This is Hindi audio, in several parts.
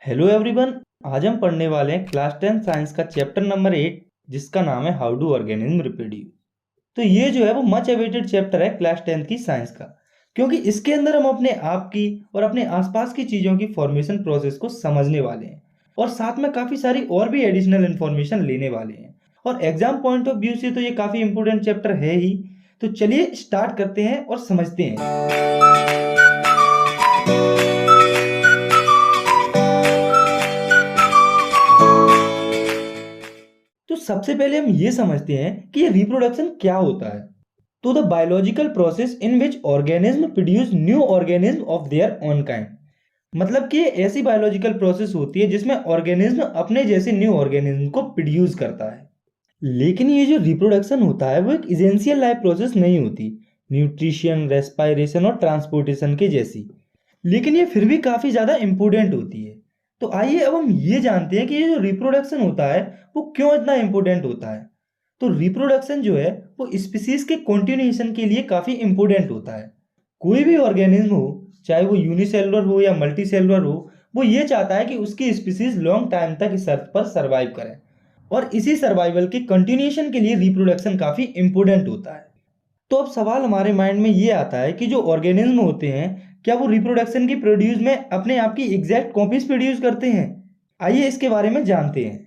Hello everyone. आज हम पढ़ने वाले हैं क्लास 10 साइंस का चैप्टर नंबर 8 जिसका नाम है हाउ डू ऑर्गेनिज्म रिप्रोड्यूस। तो ये जो है वो मच अवेटेड चैप्टर है क्लास 10 की साइंस का, क्योंकि इसके अंदर हम अपने आप की और अपने आसपास की चीज़ों की फॉर्मेशन प्रोसेस को समझने वाले हैं और साथ में काफ़ी सारी और भी एडिशनल इन्फॉर्मेशन लेने वाले हैं। और एग्जाम पॉइंट ऑफ व्यू से तो ये काफ़ी इंपॉर्टेंट चैप्टर है ही। तो चलिए स्टार्ट करते हैं और समझते हैं। तो सबसे पहले हम ये समझते हैं कि ये रिप्रोडक्शन क्या होता है। तो the biological process in which organism produce new organism of their own kind. मतलब कि ये ऐसी बायोलॉजिकल प्रोसेस होती है जिसमें ऑर्गेनिज्म अपने जैसे न्यू ऑर्गेनिज्म को प्रोड्यूस करता है। लेकिन ये जो रिप्रोडक्शन होता है वो एक इसेंशियल लाइफ प्रोसेस नहीं होती, न्यूट्रिशन, रेस्पायरेशन और ट्रांसपोर्टेशन के जैसी। लेकिन ये फिर भी काफ़ी ज़्यादा इम्पोर्टेंट होती है। तो आइए अब हम ये जानते हैं कि ये जो रिप्रोडक्शन होता है वो क्यों इतना इम्पोर्टेंट होता है। तो रिप्रोडक्शन जो है वो स्पीसीज के कंटिन्यूएशन के लिए काफ़ी इम्पोर्टेंट होता है। कोई भी ऑर्गेनिज्म हो, चाहे वो यूनिसेलुलर हो या मल्टीसेलुलर हो, वो ये चाहता है कि उसकी स्पीसीज लॉन्ग टाइम तक इस अर्थ पर सर्वाइव करे। और इसी सर्वाइवल के कंटिन्यूएशन के लिए रिप्रोडक्शन काफ़ी इम्पोर्टेंट होता है। तो अब सवाल हमारे माइंड में ये आता है कि जो ऑर्गेनिज्म होते हैं क्या वो रिप्रोडक्शन की प्रोड्यूस में अपने आप की एग्जैक्ट कॉपीज प्रोड्यूस करते हैं। आइए इसके बारे में जानते हैं।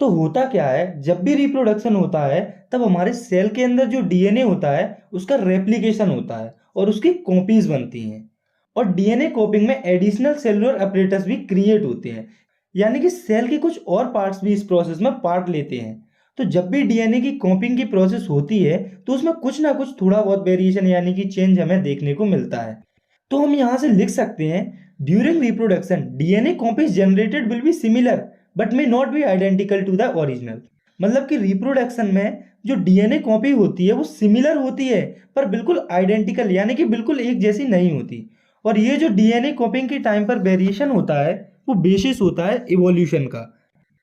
तो होता क्या है, जब भी रिप्रोडक्शन होता है तब हमारे सेल के अंदर जो डीएनए होता है उसका रेप्लिकेशन होता है और उसकी कॉपीज बनती हैं। और डीएनए कॉपिंग में एडिशनल सेलुलर अपरेटस भी क्रिएट होते हैं, यानी कि सेल के कुछ और पार्ट्स भी इस प्रोसेस में पार्ट लेते हैं। तो जब भी डीएनए की कॉपिंग की प्रोसेस होती है तो उसमें कुछ ना कुछ थोड़ा बहुत वेरिएशन यानी कि चेंज हमें देखने को मिलता है। तो हम यहाँ से लिख सकते हैं, during reproduction DNA copies generated will be similar but may not be identical to the original. मतलब कि रिप्रोडक्शन में जो डीएनए कॉपी होती है वो सिमिलर होती है पर बिल्कुल आइडेंटिकल यानी कि बिल्कुल एक जैसी नहीं होती। और ये जो डीएनए कॉपिंग के टाइम पर वेरिएशन होता है वो बेसिस होता है इवोल्यूशन का।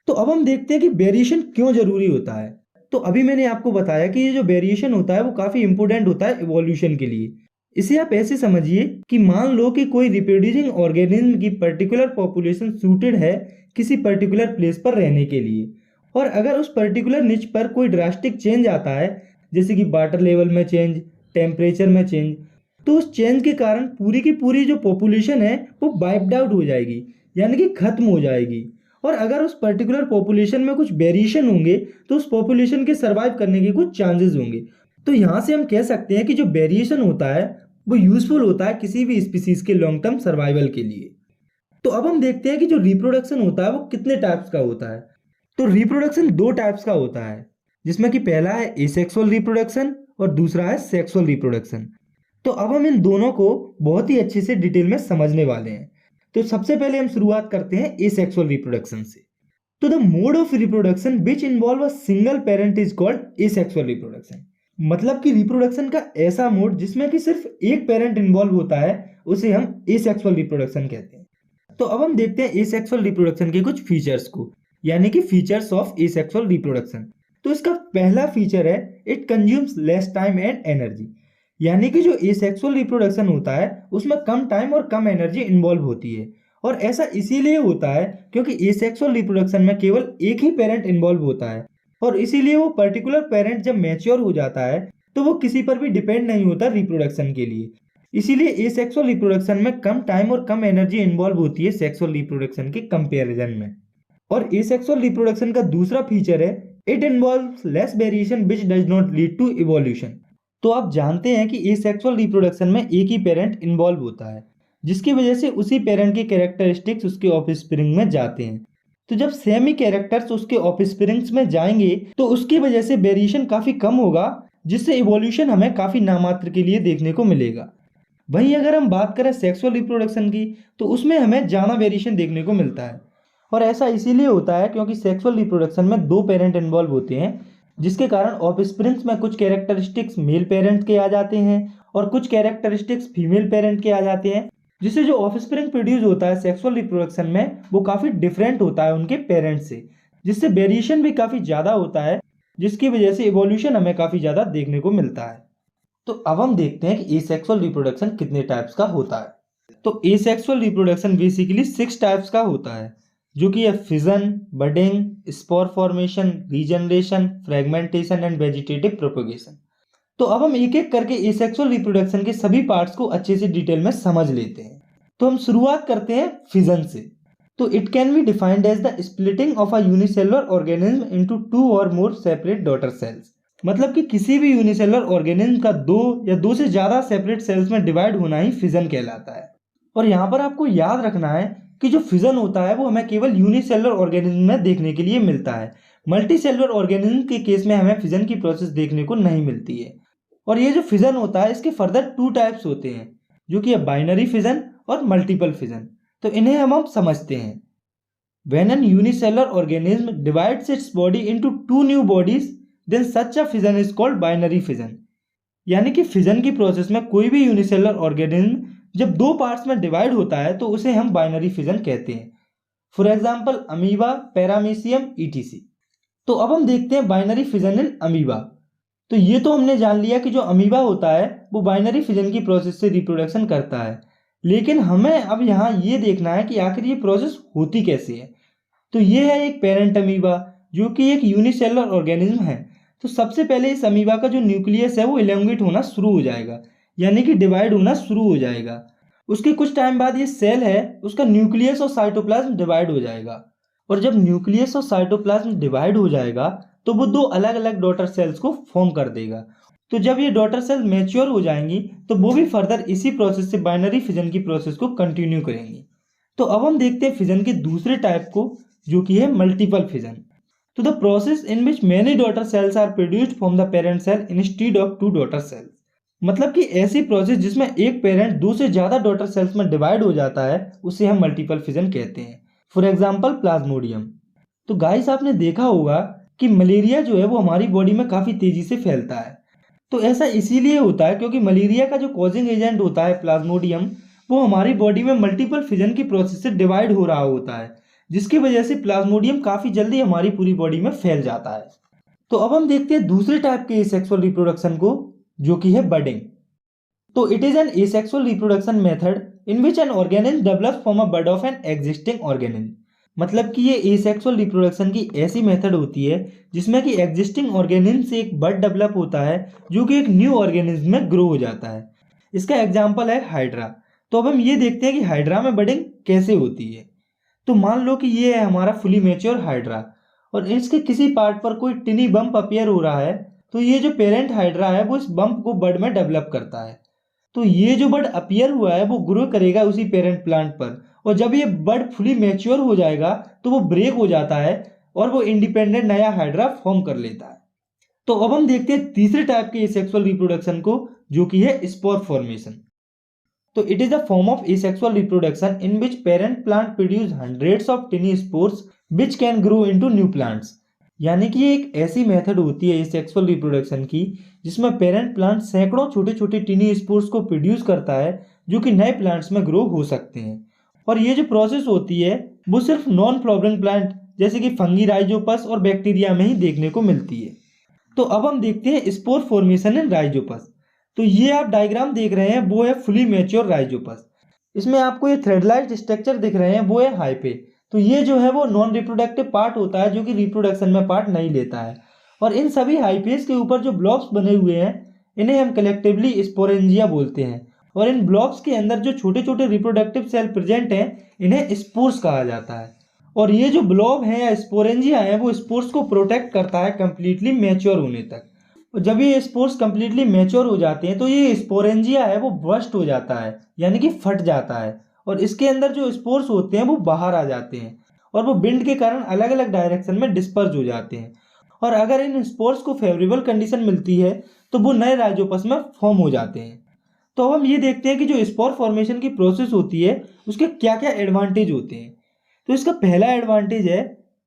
तो अब हम देखते हैं कि वेरिएशन क्यों जरूरी होता है। तो अभी मैंने आपको बताया कि ये जो वेरिएशन होता है वो काफी इंपॉर्टेंट होता है इवोल्यूशन के लिए। इसे आप ऐसे समझिए कि मान लो कि कोई रिप्रोड्यूसिंग ऑर्गेनिज्म की पर्टिकुलर पॉपुलेशन सूटेड है किसी पर्टिकुलर प्लेस पर रहने के लिए, और अगर उस पर्टिकुलर निच पर कोई ड्रास्टिक चेंज आता है जैसे कि वाटर लेवल में चेंज, टेम्परेचर में चेंज, तो उस चेंज के कारण पूरी की पूरी जो पॉपुलेशन है वो वाइप्ड आउट हो जाएगी यानी कि खत्म हो जाएगी। और अगर उस पर्टिकुलर पॉपुलेशन में कुछ वेरिएशन होंगे तो उस पॉपुलेशन के सर्वाइव करने के कुछ चांसेस होंगे। तो यहाँ से हम कह सकते हैं कि जो वेरिएशन होता है वो यूजफुल होता है किसी भी स्पीसीज के लॉन्ग टर्म सर्वाइवल के लिए। तो अब हम देखते हैं कि जो रिप्रोडक्शन होता है वो कितने टाइप्स का होता है। तो रिप्रोडक्शन दो टाइप्स का होता है, जिसमें कि पहला है एसेक्सुअल रिप्रोडक्शन और दूसरा है सेक्सुअल रिप्रोडक्शन। तो अब हम इन दोनों को बहुत ही अच्छे से डिटेल में समझने वाले हैं। तो सबसे पहले हम शुरुआत करते हैं एसेक्सुअल रिप्रोडक्शन से। तो the mode of reproduction which involve a single parent is called asexual reproduction. मतलब कि रिप्रोडक्शन का ऐसा मोड जिसमें कि सिर्फ एक पेरेंट इन्वॉल्व होता है उसे हम एसेक्सुअल रिप्रोडक्शन कहते हैं। तो अब हम देखते हैं एसेक्सुअल रिप्रोडक्शन के कुछ फीचर्स को, यानी कि फीचर्स ऑफ एसेक्सुअल रिप्रोडक्शन। तो इसका पहला फीचर है it consumes less time and energy. यानी कि जो एसेक्सुअल रिप्रोडक्शन होता है उसमें कम टाइम और कम एनर्जी इन्वॉल्व होती है। और ऐसा इसीलिए होता है क्योंकि एसेक्सुअल रिप्रोडक्शन में केवल एक ही पेरेंट इन्वॉल्व होता है, और इसीलिए वो पर्टिकुलर पेरेंट जब मैच्योर हो जाता है तो वो किसी पर भी डिपेंड नहीं होता रिप्रोडक्शन के लिए। इसीलिए एसेक्सुअल रिप्रोडक्शन में कम टाइम और कम एनर्जी इन्वॉल्व होती है सेक्सुअल रिप्रोडक्शन के कंपैरिजन में। और एसेक्सुअल रिप्रोडक्शन का दूसरा फीचर है it involves less variation which does not lead to evolution. तो आप जानते हैं कि एसेक्सुअल रिप्रोडक्शन में एक ही पेरेंट इन्वॉल्व होता है, जिसकी वजह से उसी पेरेंट के कैरेक्टरिस्टिक्स उसके ऑफस्प्रिंग में जाते हैं। तो जब सेम ही कैरेक्टर्स उसके ऑफस्प्रिंग्स में जाएंगे तो उसकी वजह से वेरिएशन काफ़ी कम होगा, जिससे इवोल्यूशन हमें काफ़ी नामात्र के लिए देखने को मिलेगा। वहीं अगर हम बात करें सेक्सुअल रिप्रोडक्शन की तो उसमें हमें ज़्यादा वेरिएशन देखने को मिलता है। और ऐसा इसीलिए होता है क्योंकि सेक्सुअल रिप्रोडक्शन में दो पेरेंट इन्वॉल्व होते हैं, जिसके कारण ऑफस्प्रिंग्स में कुछ कैरेक्टरिस्टिक्स मेल पेरेंट के आ जाते हैं और कुछ कैरेक्टरिस्टिक्स फीमेल पेरेंट के आ जाते हैं, जिससे जो ऑफस्प्रिंग प्रोड्यूस होता है सेक्सुअल रिप्रोडक्शन में वो काफ़ी डिफरेंट होता है उनके पेरेंट्स से, जिससे वेरिएशन भी काफ़ी ज़्यादा होता है, जिसकी वजह से इवोल्यूशन हमें काफ़ी ज़्यादा देखने को मिलता है। तो अब हम देखते हैं कि एसेक्सुअल रिप्रोडक्शन कितने टाइप्स का होता है। तो एसेक्सुअल रिप्रोडक्शन बेसिकली 6 टाइप्स का होता है। जो कि है fission, budding, spore formation, regeneration, fragmentation and vegetative propagation. तो अब हम एक एक करके एसेक्सुअल रिप्रोडक्शन के सभी पार्ट्स को अच्छे से डिटेल में समझ लेते हैं। तो हम शुरुआत करते हैं फिजन से। तो it can be defined as the splitting of a unicellular organism into 2 और मोर सेपरेट डॉटर सेल्स। मतलब कि किसी भी यूनिसेलुलर ऑर्गेनिज्म का 2 या 2 से ज्यादा सेपरेट सेल्स में डिवाइड होना ही फिजन कहलाता है। और यहाँ पर आपको याद रखना है कि जो फिजन होता है वो हमें केवल यूनिसेलुलर ऑर्गेनिज्म में देखने के लिए मिलता है। मल्टीसेलुलर ऑर्गेनिज्म के केस में हमें फिजन की प्रोसेस देखने को नहीं मिलती है। और ये जो फिजन होता है इसके फर्दर 2 टाइप्स होते हैं, जो कि है बाइनरी फिजन और मल्टीपल फिजन। तो इन्हें हम समझते हैं। When an unicellular organism divides its body into 2 new bodies, then such a fission is called binary fission। यानी कि फिजन की प्रोसेस में कोई भी यूनिसेलुलर ऑर्गेनिज्म जब 2 पार्ट्स में डिवाइड होता है तो उसे हम बाइनरी फिजन कहते हैं। For example amoeba, paramecium, etc. तो अब हम देखते हैं बाइनरी फिजन इन अमीबा। तो ये तो हमने जान लिया कि जो अमीबा होता है वो बाइनरी फिजन की प्रोसेस से रिप्रोडक्शन करता है, लेकिन हमें अब यहाँ ये देखना है कि आखिर ये प्रोसेस होती कैसे है। तो ये है एक पेरेंट अमीबा जो कि एक यूनिसेलुलर ऑर्गेनिज्म है। तो सबसे पहले इस अमीबा का जो न्यूक्लियस है वो इलोंगेट होना शुरू हो जाएगा, यानी कि डिवाइड होना शुरू हो जाएगा। उसके कुछ टाइम बाद ये सेल है उसका न्यूक्लियस और साइटोप्लाज्म डिवाइड हो जाएगा। और जब न्यूक्लियस और साइटोप्लाज्म डिवाइड हो जाएगा तो वो 2 अलग अलग डॉटर सेल्स को फॉर्म कर देगा। तो जब ये डॉटर सेल मैच्योर हो जाएंगी तो वो भी फर्दर इसी प्रोसेस से बाइनरी फिजन की प्रोसेस को कंटिन्यू करेंगी। तो अब हम देखते हैं फिजन के दूसरे टाइप को, जो कि है मल्टीपल फिजन। तो the process in which many daughter cells are produced from the parent cell instead of 2 daughter cells. मतलब कि ऐसी प्रोसेस जिसमें एक पेरेंट 2 से ज्यादा डॉटर सेल्स में डिवाइड हो जाता है उसे हम मल्टीपल फिजन कहते हैं। For example Plasmodium. तो गाइस आपने देखा होगा कि मलेरिया जो है वो हमारी बॉडी में काफी तेजी से फैलता है। तो ऐसा इसीलिए होता है क्योंकि मलेरिया का जो कॉजिंग एजेंट होता है प्लाज्मोडियम, वो हमारी बॉडी में मल्टीपल फिजन की प्रोसेस से डिवाइड हो रहा होता है, जिसकी वजह से प्लाज्मोडियम काफी जल्दी हमारी पूरी बॉडी में फैल जाता है। तो अब हम देखते हैं दूसरे टाइप के एसेक्सुअल रिप्रोडक्शन को, जो कि है बडिंग। तो it is an asexual reproduction method in which an organism develops from a bud of an existing organism. मतलब कि ये एसेक्सुअल रिप्रोडक्शन की ऐसी मेथड होती है जिसमें कि एग्जिस्टिंग ऑर्गेनिज्म से एक बड डेवलप होता है जो कि एक न्यू ऑर्गेनिज्म में ग्रो हो जाता है। इसका एग्जाम्पल है हाइड्रा। तो अब हम ये देखते हैं कि हाइड्रा में बडिंग कैसे होती है। तो मान लो कि ये है हमारा फुली मैच्योर हाइड्रा और इसके किसी पार्ट पर कोई टिनी बम्प अपीयर हो रहा है, तो ये जो पेरेंट हाइड्रा है वो इस बम्प को बड में डेवलप करता है। तो ये जो बड अपीयर हुआ है वो ग्रो करेगा उसी पेरेंट प्लांट पर, और जब ये बड फुली मैच्योर हो जाएगा तो वो ब्रेक हो जाता है और वो इंडिपेंडेंट नया हाइड्रा फॉर्म कर लेता है। तो अब हम देखते हैं तीसरे टाइप के एसेक्सुअल रिप्रोडक्शन को, जो कि है स्पोर फॉर्मेशन। तो it is a form of asexual reproduction in which parent plant produce hundreds of टिनी spores which can grow into new plants. यानी कि ये एक ऐसी मेथड होती है एसेक्सुअल रिप्रोडक्शन की जिसमें पेरेंट प्लांट सैकड़ों छोटे छोटे टिनी स्पोर्स को प्रोड्यूस करता है जो कि नए प्लांट्स में ग्रो हो सकते हैं। और ये जो प्रोसेस होती है वो सिर्फ नॉन फ्लावरिंग प्लांट जैसे कि फंगी, राइजोपस और बैक्टीरिया में ही देखने को मिलती है। तो अब हम देखते हैं स्पोर फॉर्मेशन इन राइजोपस। तो ये आप डायग्राम देख रहे हैं वो है फुली मैच्योर राइजोपस। इसमें आपको ये थ्रेड लाइक स्ट्रक्चर दिख रहे हैं वो है हाइपे। तो ये जो है वो नॉन रिप्रोडक्टिव पार्ट होता है जो कि रिप्रोडक्शन में पार्ट नहीं लेता है। और इन सभी हाइपेस के ऊपर जो ब्लॉक्स बने हुए हैं इन्हें हम कलेक्टिवली स्पोरेंजिया बोलते हैं। और इन ब्लॉक्स के अंदर जो छोटे छोटे रिप्रोडक्टिव सेल प्रेजेंट हैं इन्हें स्पोर्स कहा जाता है। और ये जो ब्लॉब है या स्पोरेंजिया है वो स्पोर्स को प्रोटेक्ट करता है कंप्लीटली मैच्योर होने तक। और जब ये स्पोर्स कंप्लीटली मैच्योर हो जाते हैं तो ये स्पोरेंजिया है वो बर्स्ट हो जाता है, यानी कि फट जाता है, और इसके अंदर जो स्पोर्स होते हैं वो बाहर आ जाते हैं और वो विंड के कारण अलग अलग डायरेक्शन में डिस्पर्स हो जाते हैं। और अगर इन स्पोर्स को फेवरेबल कंडीशन मिलती है तो वो नए राइजोपस में फॉर्म हो जाते हैं। तो अब हम ये देखते हैं कि जो स्पोर फॉर्मेशन की प्रोसेस होती है उसके क्या क्या एडवांटेज होते हैं। तो इसका पहला एडवांटेज है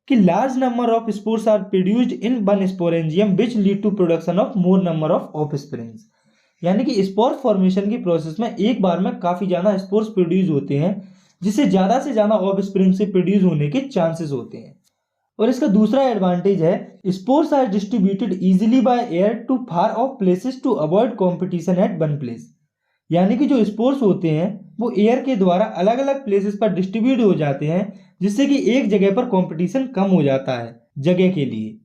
कि large number of spores are produced in one sporangium which lead to production of more number of offsprings. यानी कि स्पोर फॉर्मेशन की प्रोसेस में एक बार में काफी ज्यादा स्पोर्स प्रोड्यूस होते हैं जिससे ज्यादा से ज्यादा ऑफस्प्रिंग से प्रोड्यूस होने के चांसेस होते हैं। और इसका दूसरा एडवांटेज है spores are distributed easily by air to far of places to avoid competition at one place. यानी कि जो स्पोर्स होते हैं वो एयर के द्वारा अलग अलग प्लेसेस पर डिस्ट्रीब्यूट हो जाते हैं, जिससे कि एक जगह पर कंपटीशन कम हो जाता है जगह के लिए।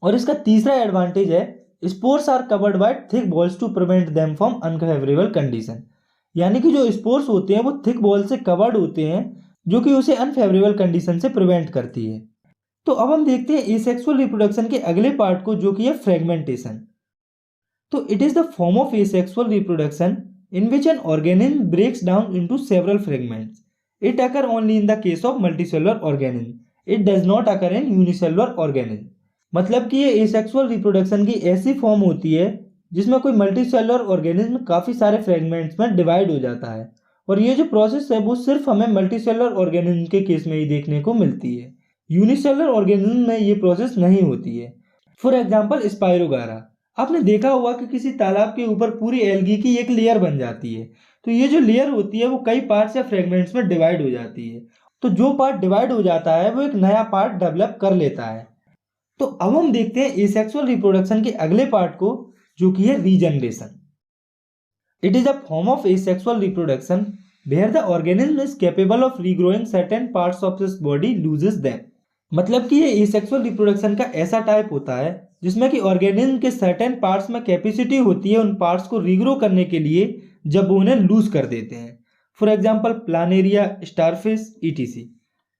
और इसका तीसरा एडवांटेज है, spores are covered by thick walls to prevent them from unfavourable condition. यानी कि जो स्पोर्स होते हैं वो थिक बॉल से कवर्ड होते हैं, जो कि उसे अनफेवरेबल कंडीशन से प्रिवेंट करती है। तो अब हम देखते हैं एसेक्सुअल रिप्रोडक्शन के अगले पार्ट को, जो कि है फ्रेगमेंटेशन। तो it is the form of asexual reproduction in which an organism breaks down into several fragments. It occurs only in the case of multicellular organism. It does not occur in unicellular organism. मतलब कि ये एसेक्सुअल रिप्रोडक्शन की ऐसी फॉर्म होती है जिसमें कोई मल्टीसेलुलर ऑर्गेनिज्म काफ़ी सारे फ्रेगमेंट्स में डिवाइड हो जाता है, और ये जो प्रोसेस है वो सिर्फ हमें मल्टीसेलुलर ऑर्गेनिज्म के केस में ही देखने को मिलती है। यूनिसेलुलर ऑर्गेनिज्म में ये प्रोसेस नहीं होती है। फॉर एग्जाम्पल स्पाइरोगारा, आपने देखा होगा कि किसी तालाब के ऊपर पूरी एल्गी की एक लेयर बन जाती है। तो ये जो लेयर होती है वो कई पार्ट्स या फ्रेगमेंट्स में डिवाइड हो जाती है। तो जो पार्ट डिवाइड हो जाता है वो एक नया पार्ट डेवलप कर लेता है। तो अब हम देखते हैं एसेक्सुअल रिप्रोडक्शन के अगले पार्ट को, जो कि है regeneration. It is a form of asexual reproduction where the organism is capable of regrowing certain parts of this body loses them. मतलब कि ये एसेक्सुअल रिप्रोडक्शन का ऐसा टाइप होता है जिसमें कि ऑर्गेनिज्म के सर्टेन पार्ट्स में कैपेसिटी होती है उन पार्ट्स को रीग्रो करने के लिए जब वो उन्हें लूज कर देते हैं। For example Planaria, starfish, etc.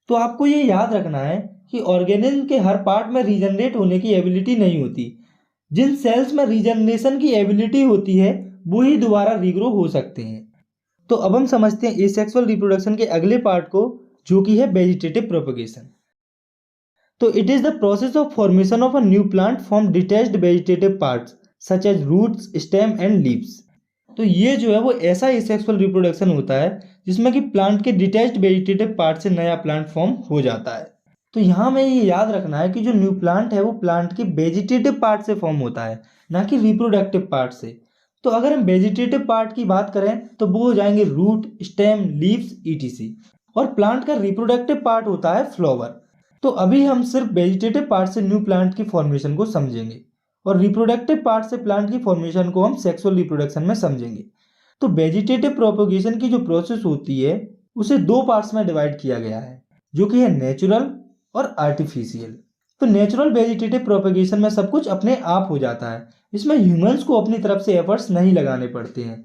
तो आपको ये याद रखना है कि ऑर्गेनिज्म के हर पार्ट में रीजनरेट होने की एबिलिटी नहीं होती। जिन सेल्स में रीजनरेशन की एबिलिटी होती है वो ही दोबारा रीग्रो हो सकते हैं। तो अब हम समझते हैं एसेक्सुअल रिप्रोडक्शन के अगले पार्ट को, जो कि है वेजिटेटिव प्रोपगेशन। तो it is the process of formation of a new plant from detached vegetative parts such as roots, stem and leaves. तो ये जो है वो ऐसा एसेक्सुअल रिप्रोडक्शन होता है जिसमें कि प्लांट के डिटैच्ड वेजिटेटिव पार्ट से नया प्लांट फॉर्म हो जाता है। तो यहाँ हमें ये याद रखना है कि जो न्यू प्लांट है वो प्लांट के वेजिटेटिव पार्ट से फॉर्म होता है, ना कि रिप्रोडक्टिव पार्ट से। तो अगर हम वेजिटेटिव पार्ट की बात करें तो वो हो जाएंगे रूट, स्टेम, लीव्स, ईटीसी। और प्लांट का रिप्रोडक्टिव पार्ट होता है फ्लावर। तो अभी हम सिर्फ वेजिटेटिव पार्ट से न्यू प्लांट की फॉर्मेशन को समझेंगे, और रिप्रोडक्टिव पार्ट से प्लांट की फॉर्मेशन को हम सेक्सुअल रिप्रोडक्शन में समझेंगे। तो वेजिटेटिव प्रोपगेशन की जो प्रोसेस होती है उसे दो पार्ट्स में डिवाइड किया गया है, जो कि है नेचुरल और आर्टिफिशियल। तो नेचुरल वेजिटेटिव प्रोपगेशन में सब कुछ अपने आप हो जाता है, इसमें ह्यूमंस को अपनी तरफ से एफर्ट्स नहीं लगाने पड़ते हैं।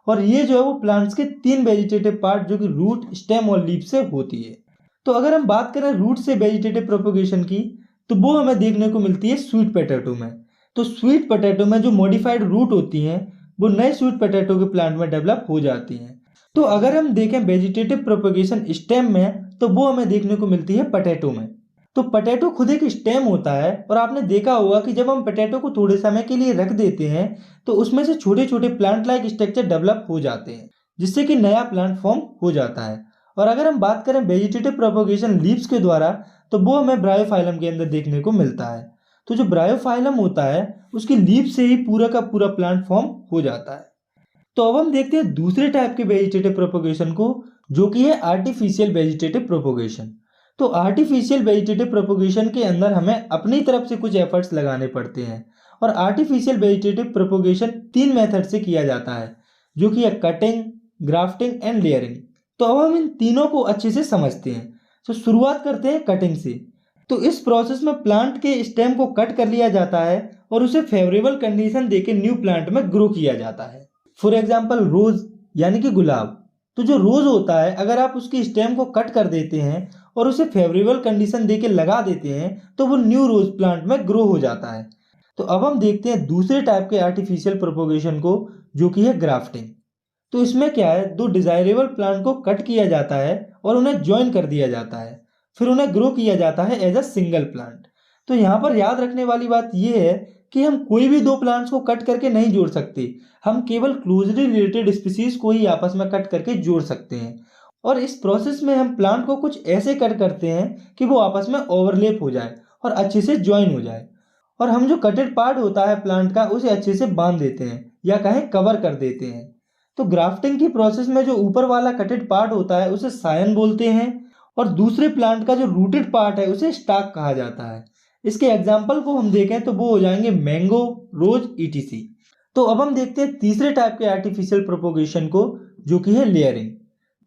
और ये जो है वो प्लांट्स के तीन वेजिटेटिव पार्ट, जो कि रूट, स्टेम और लीफ से होती है। तो अगर हम बात करें रूट से वेजिटेटिव प्रोपगेशन की, तो वो हमें देखने को मिलती है स्वीट पोटैटो में। तो स्वीट पोटैटो में जो मॉडिफाइड रूट होती हैं वो नए स्वीट पोटैटो के प्लांट में डेवलप हो जाती हैं। तो अगर हम देखें वेजिटेटिव प्रोपगेशन स्टेम में, तो वो हमें देखने को मिलती है पोटैटो में। तो पोटैटो खुद एक स्टेम होता है, और आपने देखा होगा कि जब हम पोटैटो को थोड़े समय के लिए रख देते हैं तो उसमें से छोटे छोटे प्लांट लाइक स्ट्रक्चर डेवलप हो जाते हैं, जिससे कि नया प्लांट फॉर्म हो जाता है। और अगर हम बात करें वेजिटेटिव प्रोपगेशन लीव्स के द्वारा, तो वो हमें ब्रायोफाइलम के अंदर देखने को मिलता है। तो जो ब्रायोफाइलम होता है उसकी लीव से ही पूरा का पूरा प्लांट फॉर्म हो जाता है। तो अब हम देखते हैं दूसरे टाइप के वेजिटेटिव प्रोपगेशन को, जो कि है आर्टिफिशियल वेजिटेटिव प्रोपगेशन। तो आर्टिफिशियल वेजिटेटिव प्रोपगेशन के अंदर हमें अपनी तरफ से कुछ एफर्ट्स लगाने पड़ते हैं, और आर्टिफिशियल वेजिटेटिव प्रोपगेशन तीन मेथड से किया जाता है, जो कि है कटिंग, ग्राफ्टिंग एंड लेयरिंग। तो अब हम इन तीनों को अच्छे से समझते हैं। तो शुरुआत करते हैं कटिंग से। तो इस प्रोसेस में प्लांट के स्टेम को कट कर लिया जाता है और उसे फेवरेबल कंडीशन देके न्यू प्लांट में ग्रो किया जाता है। फॉर एग्जाम्पल रोज, यानी कि गुलाब। तो जो रोज होता है, अगर आप उसकी स्टेम को कट कर देते हैं और उसे फेवरेबल कंडीशन देके लगा देते हैं तो वो न्यू रोज प्लांट में ग्रो हो जाता है। तो अब हम देखते हैं दूसरे टाइप के आर्टिफिशियल प्रोपगेशन को, जो कि है ग्राफ्टिंग। तो इसमें क्या है, दो डिजायरेबल प्लांट को कट किया जाता है और उन्हें ज्वाइन कर दिया जाता है, फिर उन्हें ग्रो किया जाता है एज अ सिंगल प्लांट। तो यहाँ पर याद रखने वाली बात यह है कि हम कोई भी दो प्लांट्स को कट करके नहीं जोड़ सकते, हम केवल क्लोजली रिलेटेड स्पीसीज को ही आपस में कट करके जोड़ सकते हैं। और इस प्रोसेस में हम प्लांट को कुछ ऐसे कट करते हैं कि वो आपस में ओवरलैप हो जाए और अच्छे से ज्वाइन हो जाए, और हम जो कटेड पार्ट होता है प्लांट का उसे अच्छे से बांध देते हैं, या कहें कवर कर देते हैं। तो ग्राफ्टिंग की प्रोसेस में जो ऊपर वाला कटेड पार्ट होता है उसे सायन बोलते हैं, और दूसरे प्लांट का जो रूटेड पार्ट है उसे स्टाक कहा जाता है। इसके एग्जाम्पल को हम देखें तो वो हो जाएंगे मैंगो, रोज, ईटीसी। तो अब हम देखते हैं तीसरे टाइप के आर्टिफिशियल प्रोपोगेशन को, जो कि है लेयरिंग।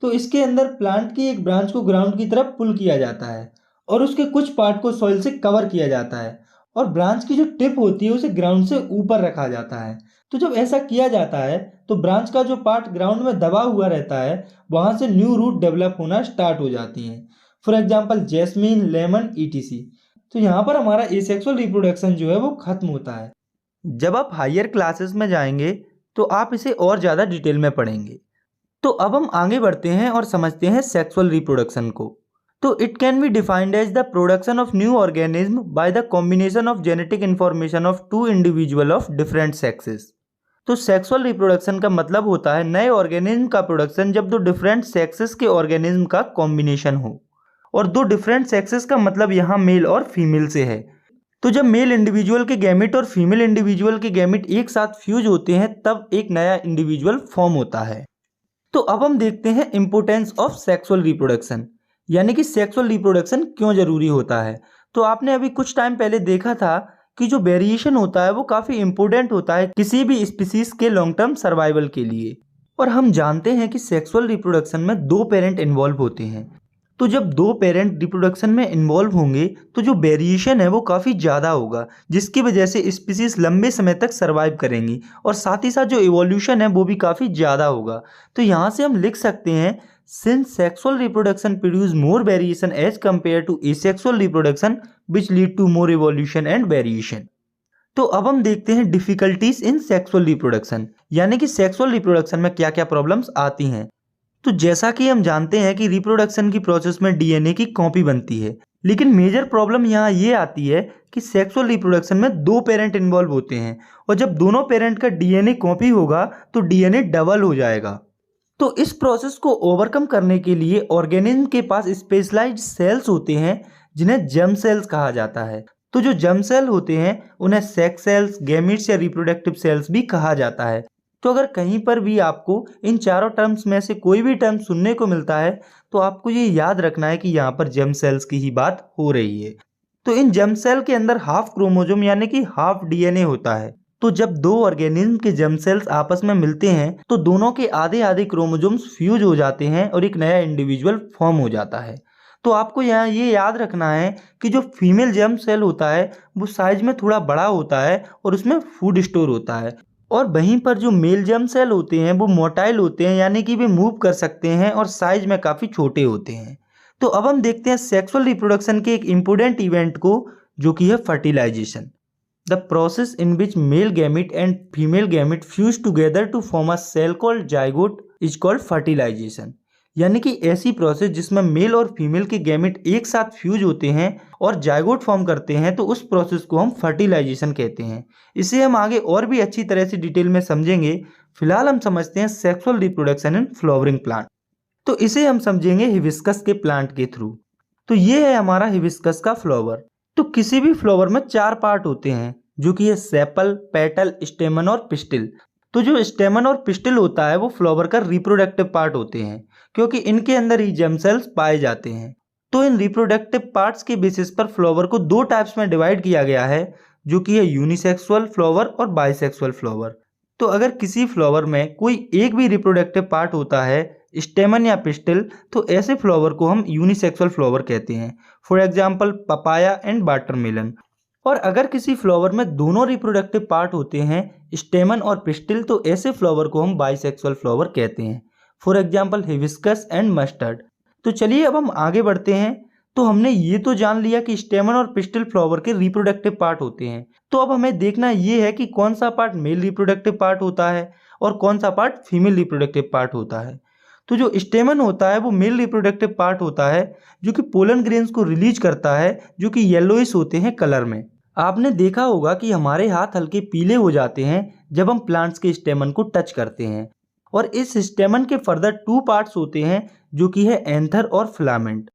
तो इसके अंदर प्लांट की एक ब्रांच को ग्राउंड की तरफ पुल किया जाता है और उसके कुछ पार्ट को सॉइल से कवर किया जाता है और ब्रांच की जो टिप होती है उसे ग्राउंड से ऊपर रखा जाता है। तो जब ऐसा किया जाता है तो ब्रांच का जो पार्ट ग्राउंड में दबा हुआ रहता है वहां से न्यू रूट डेवलप होना स्टार्ट हो जाती हैं। For example jasmine, lemon, etc. तो यहाँ पर हमारा एसेक्सुअल रिप्रोडक्शन जो है वो खत्म होता है। जब आप हायर क्लासेस में जाएंगे तो आप इसे और ज़्यादा डिटेल में पढ़ेंगे। तो अब हम आगे बढ़ते हैं और समझते हैं सेक्सुअल रिप्रोडक्शन को। तो it can be defined as the production of new organism by the combination of genetic information of two individual of different sexes. तो सेक्सुअल रिप्रोडक्शन का मतलब होता है नए ऑर्गेनिज्म का प्रोडक्शन जब दो डिफरेंट सेक्सेस के ऑर्गेनिज्म का कॉम्बिनेशन हो। और दो डिफरेंट सेक्सेस का मतलब यहाँ मेल और फीमेल से है। तो जब मेल इंडिविजुअल के गैमेट और फीमेल इंडिविजुअल के गैमेट एक साथ फ्यूज होते हैं तब एक नया इंडिविजुअल फॉर्म होता है। तो अब हम देखते हैं इंपोर्टेंस ऑफ सेक्सुअल रिप्रोडक्शन, यानी कि सेक्सुअल रिप्रोडक्शन क्यों जरूरी होता है। तो आपने अभी कुछ टाइम पहले देखा था कि जो वेरिएशन होता है वो काफ़ी इंपॉर्टेंट होता है किसी भी स्पीसीज के लॉन्ग टर्म सर्वाइवल के लिए। और हम जानते हैं कि सेक्सुअल रिप्रोडक्शन में दो पेरेंट इन्वॉल्व होते हैं। तो जब दो पेरेंट रिप्रोडक्शन में इन्वॉल्व होंगे तो जो वेरिएशन है वो काफ़ी ज़्यादा होगा, जिसकी वजह से स्पीसीज लंबे समय तक सर्वाइव करेंगी और साथ ही साथ जो इवोल्यूशन है वो भी काफ़ी ज़्यादा होगा। तो यहाँ से हम लिख सकते हैं since sexual reproduction produce more variation as compare to asexual reproduction which lead to more evolution and variation. तो अब हम देखते हैं डिफिकल्टीज इन सेक्सुअल रिप्रोडक्शन, यानी कि सेक्सुअल रिप्रोडक्शन में क्या क्या प्रॉब्लम्स आती हैं। तो जैसा कि हम जानते हैं कि रिप्रोडक्शन की प्रोसेस में डीएनए की कॉपी बनती है, लेकिन मेजर प्रॉब्लम यहाँ ये आती है कि सेक्सुअल रिप्रोडक्शन में दो पेरेंट इन्वॉल्व होते हैं और जब दोनों पेरेंट का डीएनए कॉपी होगा तो डीएनए डबल हो जाएगा। तो इस प्रोसेस को ओवरकम करने के लिए ऑर्गेनिज्म के पास स्पेशलाइज्ड सेल्स होते हैं जिन्हें जर्म सेल्स कहा जाता है। तो जो जर्म सेल होते हैं उन्हें सेक्स सेल्स, गैमीट्स या रिप्रोडक्टिव सेल्स भी कहा जाता है। तो अगर कहीं पर भी आपको इन चारों टर्म्स में से कोई भी टर्म सुनने को मिलता है तो आपको ये याद रखना है कि यहाँ पर जर्म सेल्स की ही बात हो रही है। तो इन जर्म सेल के अंदर हाफ क्रोमोसोम यानी कि हाफ डीएनए होता है। तो जब दो ऑर्गेनिज्म के जर्म सेल्स आपस में मिलते हैं तो दोनों के आधे आधे क्रोमोसोम्स फ्यूज हो जाते हैं और एक नया इंडिविजुअल फॉर्म हो जाता है। तो आपको यहाँ ये याद रखना है कि जो फीमेल जर्म सेल होता है वो साइज में थोड़ा बड़ा होता है और उसमें फूड स्टोर होता है, और वहीं पर जो मेल जर्म सेल होते हैं वो मोटाइल होते हैं, यानी कि वे मूव कर सकते हैं और साइज में काफ़ी छोटे होते हैं। तो अब हम देखते हैं सेक्सुअल रिप्रोडक्शन के एक इम्पोर्टेंट इवेंट को, जो कि है fertilisation. The process in which male gamete and female gamete fuse together to form a cell called zygote is called fertilisation. यानी कि ऐसी प्रोसेस जिसमें मेल और फीमेल के गैमेट एक साथ फ्यूज होते हैं और जाइगोट फॉर्म करते हैं, तो उस प्रोसेस को हम फर्टिलाइजेशन कहते हैं। इसे हम आगे और भी अच्छी तरह से डिटेल में समझेंगे। फिलहाल हम समझते हैं sexual reproduction in flowering plant. तो इसे हम समझेंगे हिबिस्कस के प्लांट के थ्रू। तो ये है हमारा हिबिस्कस का फ्लावर। तो किसी भी फ्लावर में चार पार्ट होते हैं, जो कि है सेपल, पेटल, स्टेमन और पिस्टिल। तो जो स्टेमन और पिस्टिल होता है वो फ्लावर का रिप्रोडक्टिव पार्ट होते हैं, क्योंकि इनके अंदर ही जर्म सेल्स पाए जाते हैं। तो इन रिप्रोडक्टिव पार्ट्स के बेसिस पर फ्लावर को दो टाइप्स में डिवाइड किया गया है, जो कि है यूनिसेक्सुअल फ्लावर और बाइसेक्सुअल फ्लावर। तो अगर किसी फ्लावर में कोई एक भी रिप्रोडक्टिव पार्ट होता है, स्टेमन या पिस्टिल, तो ऐसे फ्लावर को हम यूनिसेक्सुअल फ्लावर कहते हैं। For example papaya and watermelon. और अगर किसी फ्लावर में दोनों रिप्रोडक्टिव पार्ट होते हैं, स्टेमन और पिस्टिल, तो ऐसे फ्लावर को हम बाइसेक्सुअल फ्लावर कहते हैं। For example hibiscus and mustard. तो चलिए अब हम आगे बढ़ते हैं। तो हमने ये तो जान लिया कि स्टेमन और पिस्टिल फ्लावर के रिप्रोडक्टिव पार्ट होते हैं। तो अब हमें देखना ये है कि कौन सा पार्ट मेल रिप्रोडक्टिव पार्ट होता है और कौन सा पार्ट फीमेल रिप्रोडक्टिव पार्ट होता है। तो जो स्टेमन होता है वो मेल रिप्रोडक्टिव पार्ट होता है, जो कि पोलन ग्रेन्स को रिलीज करता है, जो कि येलोइश होते हैं कलर में। आपने देखा होगा कि हमारे हाथ हल्के पीले हो जाते हैं जब हम प्लांट्स के स्टेमन को टच करते हैं। और इस स्टेमन के फर्दर टू पार्ट्स होते हैं, जो कि है एंथर और फिलामेंट।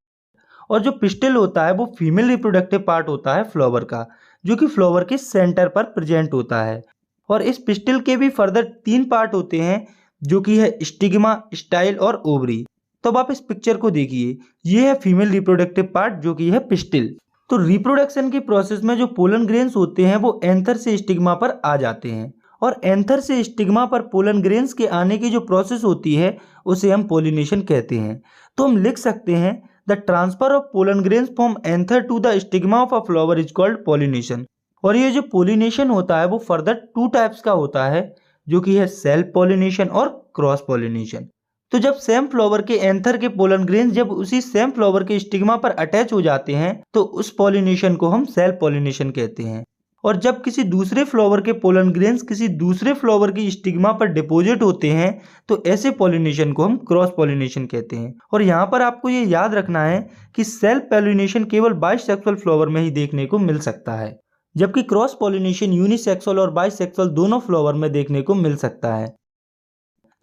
और जो पिस्टिल होता है वो फीमेल रिप्रोडक्टिव पार्ट होता है फ्लावर का, जो कि फ्लावर के सेंटर पर प्रेजेंट होता है। और इस पिस्टिल के भी फर्दर तीन पार्ट होते हैं, जो कि है स्टिग्मा, स्टाइल और ओवरी। तो अब आप इस पिक्चर को देखिए, ये है फीमेल रिप्रोडक्टिव पार्ट, जो कि है पिस्टिल। तो रिप्रोडक्शन के प्रोसेस में जो पोलन ग्रेन्स होते हैं वो एंथर से स्टिग्मा पर आ जाते हैं और एंथर से स्टिग्मा पर पोलन ग्रेन्स के आने की जो प्रोसेस होती है उसे हम पोलिनेशन कहते हैं। तो हम लिख सकते हैं the transfer of pollen grains from anther to the stigma of a flower is called pollination. और ये जो पोलिनेशन होता है वो फर्दर 2 टाइप्स का होता है, जो कि है सेल्फ पोलिनेशन और क्रॉस पोलिनेशन। तो जब सेम फ्लावर के एंथर के पोलन ग्रेन्स जब उसी सेम फ्लावर के स्टिग्मा पर अटैच हो जाते हैं तो उस पोलिनेशन को हम सेल्फ पोलिनेशन कहते हैं। और जब किसी दूसरे फ्लावर के पोलन ग्रेन्स किसी दूसरे फ्लावर की स्टिग्मा पर डिपॉजिट होते हैं तो ऐसे पोलिनेशन को हम क्रॉस पोलिनेशन कहते हैं। और यहाँ पर आपको ये याद रखना है कि सेल्फ पोलिनेशन केवल बाइसेक्सुअल फ्लावर में ही देखने को मिल सकता है, जबकि क्रॉस पोलिनेशन यूनिसेक्सुअल और बाइसेक्सुअल दोनों फ्लावर में देखने को मिल सकता है।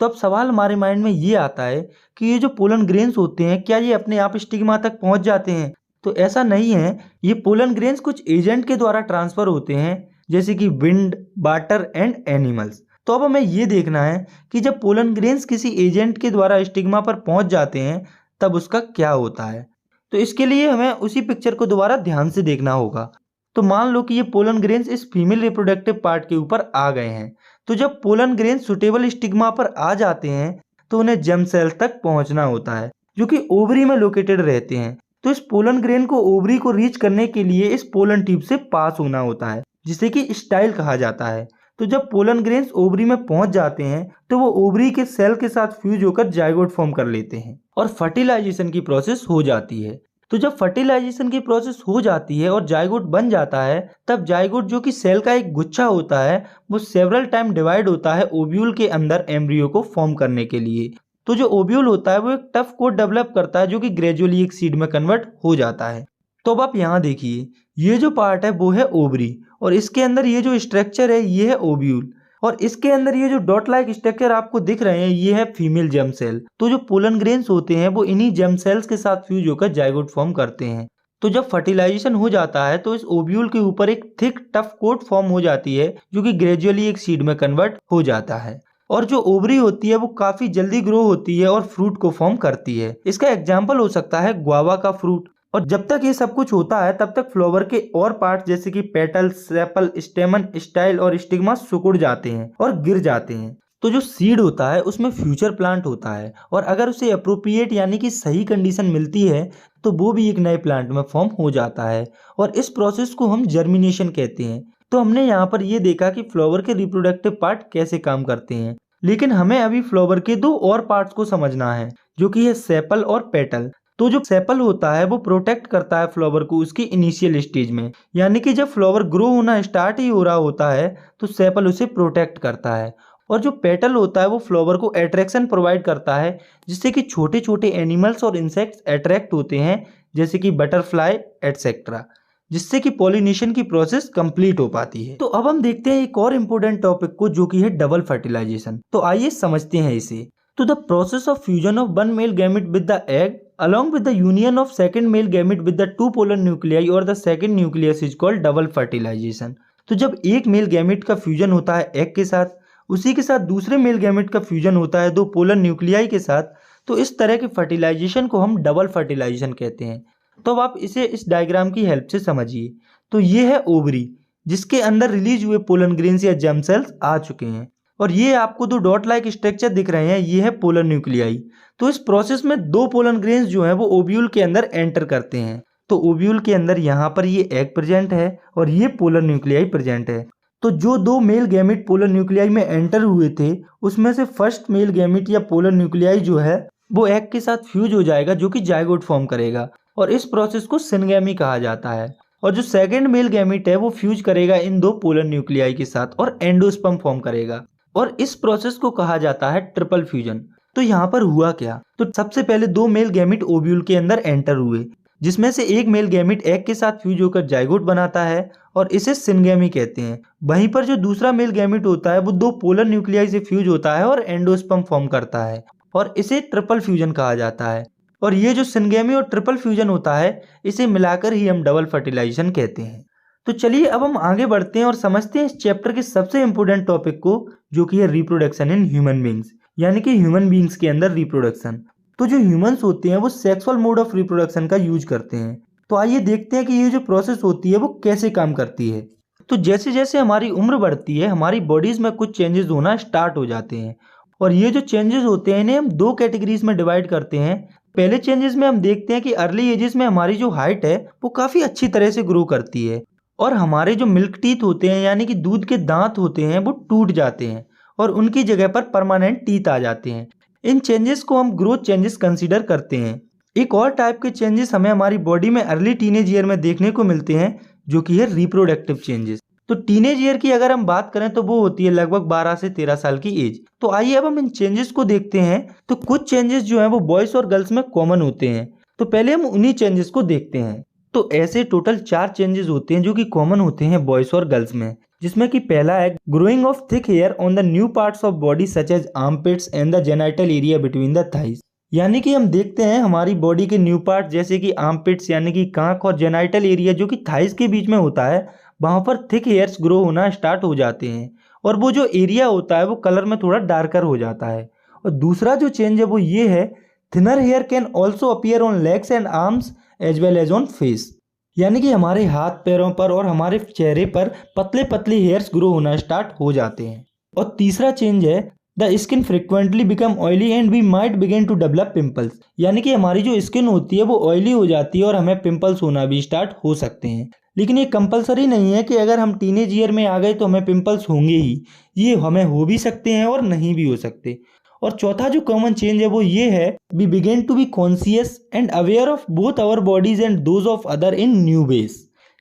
तो अब सवाल हमारे माइंड में ये आता है कि ये जो पोलन ग्रेन्स होते हैं क्या ये अपने आप स्टिग्मा तक पहुंच जाते हैं? तो ऐसा नहीं है। ये पोलन ग्रेन्स कुछ एजेंट के द्वारा ट्रांसफर होते हैं, जैसे कि विंड, वाटर एंड एनिमल्स। तो अब हमें ये देखना है कि जब पोलन ग्रेन्स किसी एजेंट के द्वारा स्टिग्मा पर पहुंच जाते हैं तब उसका क्या होता है। तो इसके लिए हमें उसी पिक्चर को दोबारा ध्यान से देखना होगा। तो मान लो कि ये पोलन ग्रेन्स इस फीमेल रिप्रोडक्टिव पार्ट के ऊपर आ गए हैं। तो जब पोलन ग्रेन्स सुटेबल स्टिग्मा पर आ जाते हैं तो उन्हें जर्म सेल तक पहुंचना होता है, जो कि ओवरी में लोकेटेड रहते हैं। तो इस पोलन ग्रेन को ओवरी को रीच करने के लिए इस पोलन ट्यूब से पास होना होता है, जिसे कि स्टाइल कहा जाता है। तो जब पोलन ग्रेन्स ओवरी में पहुंच जाते हैं तो वो ओवरी के सेल के साथ फ्यूज होकर जाइगोट फॉर्म कर लेते हैं और फर्टिलाइजेशन की प्रोसेस हो जाती है। तो जब फर्टिलाइजेशन की प्रोसेस हो जाती है और जाइगोट बन जाता है तब जाइगोट, जो कि सेल का एक गुच्छा होता है, वो सेवरल टाइम डिवाइड होता है ओव्यूल के अंदर एम्ब्रियो को फॉर्म करने के लिए। तो जो ओव्यूल होता है वो एक टफ कोट डेवलप करता है, जो कि ग्रेजुअली एक सीड में कन्वर्ट हो जाता है। तो अब आप यहाँ देखिए, ये जो पार्ट है वो है ओवरी और इसके अंदर ये जो स्ट्रक्चर है ये है ओव्यूल और इसके अंदर ये जो डॉट लाइक स्ट्रक्चर आपको दिख रहे हैं ये है फीमेल जर्म सेल। तो जो पोलन ग्रेन्स होते हैं वो इन्हीं जर्म सेल्स के साथ फ्यूज होकर जाइगोट फॉर्म करते हैं। तो जब फर्टिलाइजेशन हो जाता है तो इस ओव्यूल के ऊपर एक थिक टफ कोट फॉर्म हो जाती है, जो कि ग्रेजुअली एक सीड में कन्वर्ट हो जाता है। और जो ओवरी होती है वो काफी जल्दी ग्रो होती है और फ्रूट को फॉर्म करती है। इसका एग्जाम्पल हो सकता है गुआवा का फ्रूट। और जब तक ये सब कुछ होता है तब तक फ्लावर के और पार्ट जैसे कि पेटल, सेपल, स्टेमन, स्टाइल और स्टिग्मा सिकुड़ जाते हैं और गिर जाते हैं। तो जो सीड होता है उसमें फ्यूचर प्लांट होता है और अगर उसे अप्रोप्रिएट यानी कि सही कंडीशन मिलती है तो वो भी एक नए प्लांट में फॉर्म हो जाता है और इस प्रोसेस को हम जर्मिनेशन कहते हैं। तो हमने यहाँ पर ये देखा कि फ्लावर के रिप्रोडक्टिव पार्ट कैसे काम करते हैं, लेकिन हमें अभी फ्लावर के दो और पार्ट्स को समझना है, जो कि है सेपल और पेटल। तो जो सेपल होता है वो प्रोटेक्ट करता है फ्लावर को उसकी इनिशियल स्टेज में, यानी कि जब फ्लावर ग्रो होना स्टार्ट ही हो रहा होता है तो सेपल उसे प्रोटेक्ट करता है। और जो पेटल होता है वो फ्लावर को अट्रैक्शन प्रोवाइड करता है, जिससे कि छोटे छोटे एनिमल्स और इंसेक्ट्स अट्रैक्ट होते हैं, जैसे कि बटरफ्लाई एटसेट्रा, जिससे कि पॉलिनेशन की प्रोसेस कंप्लीट हो पाती है। तो अब हम देखते हैं एक और इम्पोर्टेंट टॉपिक को, जो कि है डबल फर्टिलाइजेशन। तो आइए समझते हैं इसे। तो the process of fusion of one male gamete with the egg along with the union of second male gamete with the two polar nuclei और the second nucleus is called double fertilization। तो जब एक मेल गैमेट का फ्यूजन होता है एग के साथ, उसी के साथ दूसरे मेल गैमेट का फ्यूजन होता है दो पोलर न्यूक्लियाई के साथ, तो इस तरह के फर्टिलाइजेशन को हम डबल फर्टिलाइजेशन कहते हैं। तो अब आप इसे इस डायग्राम की हेल्प से समझिए। तो ये है ओवरी, जिसके अंदर रिलीज हुए पोलन ग्रेन्स या जर्म सेल्स आ चुके हैं, और ये आपको दो डॉट लाइक स्ट्रक्चर दिख रहे हैं, ये है पोलर न्यूक्लियाई। तो इस प्रोसेस में दो पोलन ग्रेन्स जो है वो ओव्यूल के अंदर एंटर करते हैं। तो ओव्यूल के अंदर यहाँ पर ये एग प्रेजेंट है और ये पोलर न्यूक्लियाई प्रेजेंट है। तो जो दो मेल गैमेट पोलर न्यूक्लियाई में एंटर हुए थे उसमें से फर्स्ट मेल गैमेट या पोलर न्यूक्लियाई जो है वो एग के साथ फ्यूज हो जाएगा, जो कि जाइगोट फॉर्म करेगा, और इस प्रोसेस को सिनगैमी कहा जाता है। और जो सेकेंड मेल गैमेट है वो फ्यूज करेगा इन दो पोलर न्यूक्लियाई के साथ और एंडोस्पर्म फॉर्म करेगा, और इस प्रोसेस को कहा जाता है ट्रिपल फ्यूजन। तो यहाँ पर हुआ क्या? तो सबसे पहले दो मेल गैमेट ओव्यूल के अंदर एंटर हुए, जिसमें से एक मेल गैमेट एग के साथ फ्यूज होकर जाइगोट बनाता है और इसे सिनगैमी कहते हैं। वहीं पर जो दूसरा मेल गैमेट होता है वो दो पोलर न्यूक्लियाई से फ्यूज होता है और एंडोस्पर्म फॉर्म करता है, और इसे ट्रिपल फ्यूजन कहा जाता है। और ये जो सिनगैमी और ट्रिपल फ्यूजन होता है इसे मिलाकर ही हम डबल फर्टिलाइजेशन कहते हैं। तो चलिए अब हम आगे बढ़ते हैं और समझते हैं इस चैप्टर के सबसे इंपॉर्टेंट टॉपिक को, जो कि है रिप्रोडक्शन इन ह्यूमन बींग्स, यानी कि ह्यूमन बींग्स के अंदर रिप्रोडक्शन। तो जो ह्यूमंस होते हैं वो सेक्सुअल मोड ऑफ रिप्रोडक्शन का यूज करते हैं। तो आइए देखते हैं कि ये जो प्रोसेस होती है वो कैसे काम करती है। तो जैसे जैसे हमारी उम्र बढ़ती है हमारी बॉडीज में कुछ चेंजेस होना स्टार्ट हो जाते हैं और ये जो चेंजेस होते हैं इन्हें हम दो कैटेगरीज में डिवाइड करते हैं। पहले चेंजेस में हम देखते हैं कि अर्ली एजेस में हमारी जो हाइट है वो काफ़ी अच्छी तरह से ग्रो करती है और हमारे जो मिल्क टीथ होते हैं यानी कि दूध के दांत होते हैं वो टूट जाते हैं और उनकी जगह पर परमानेंट टीथ आ जाते हैं। इन चेंजेस को हम ग्रोथ चेंजेस कंसीडर करते हैं। एक और टाइप के चेंजेस हमें हमारी बॉडी में अर्ली टीनेज ईयर में देखने को मिलते हैं जो कि है रिप्रोडक्टिव चेंजेस। तो टीनेज ईयर की अगर हम बात करें तो वो होती है लगभग 12 से 13 साल की एज। तो आइए अब हम इन चेंजेस को देखते हैं। तो कुछ चेंजेस जो हैं वो बॉयज और गर्ल्स में कॉमन होते हैं, तो पहले हम उन्हीं चेंजेस को देखते हैं। तो ऐसे टोटल 4 चेंजेस होते हैं जो कि कॉमन होते हैं बॉयज और गर्ल्स में, जिसमें कि पहला है growing of thick hair on the new parts of body such as armpits and the genital area between the thighs. यानी कि हम देखते हैं हमारी बॉडी के न्यू पार्ट जैसे कि आर्मपिट्स यानी कि कांख और जेनाइटल एरिया जो कि थाइज के बीच में होता है वहाँ पर थिक हेयर्स ग्रो होना स्टार्ट हो जाते हैं और वो जो एरिया होता है वो कलर में थोड़ा डार्कर हो जाता है। और दूसरा जो चेंज है वो ये है thinner hair can also appear on legs and arms as well as on face. यानी कि हमारे हाथ पैरों पर और हमारे चेहरे पर पतले पतले हेयर्स ग्रो होना स्टार्ट हो जाते हैं। और तीसरा चेंज है the skin frequently become oily and we might begin to develop pimples. यानी कि हमारी जो स्किन होती है वो ऑयली हो जाती है और हमें पिंपल्स होना भी स्टार्ट हो सकते हैं। लेकिन ये कंपलसरी नहीं है कि अगर हम टीनेज ईयर में आ गए तो हमें पिंपल्स होंगे ही, ये हमें हो भी सकते हैं और नहीं भी हो सकते। और चौथा जो कॉमन चेंज है वो ये है we begin to be conscious and aware of both our bodies and those of other in new ways.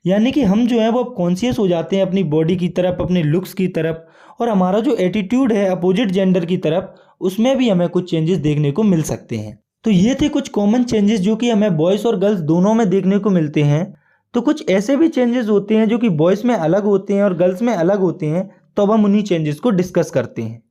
यानी कि हम जो है वो अब कॉन्शियस हो जाते हैं अपनी बॉडी की तरफ, अपने लुक्स की तरफ, और हमारा जो एटीट्यूड है अपोजिट जेंडर की तरफ उसमें भी हमें कुछ चेंजेस देखने को मिल सकते हैं। तो ये थे कुछ कॉमन चेंजेस जो कि हमें बॉयज़ और गर्ल्स दोनों में देखने को मिलते हैं। तो कुछ ऐसे भी चेंजेस होते हैं जो कि बॉयज़ में अलग होते हैं और गर्ल्स में अलग होते हैं, तो अब हम उन्हीं चेंजेस को डिस्कस करते हैं।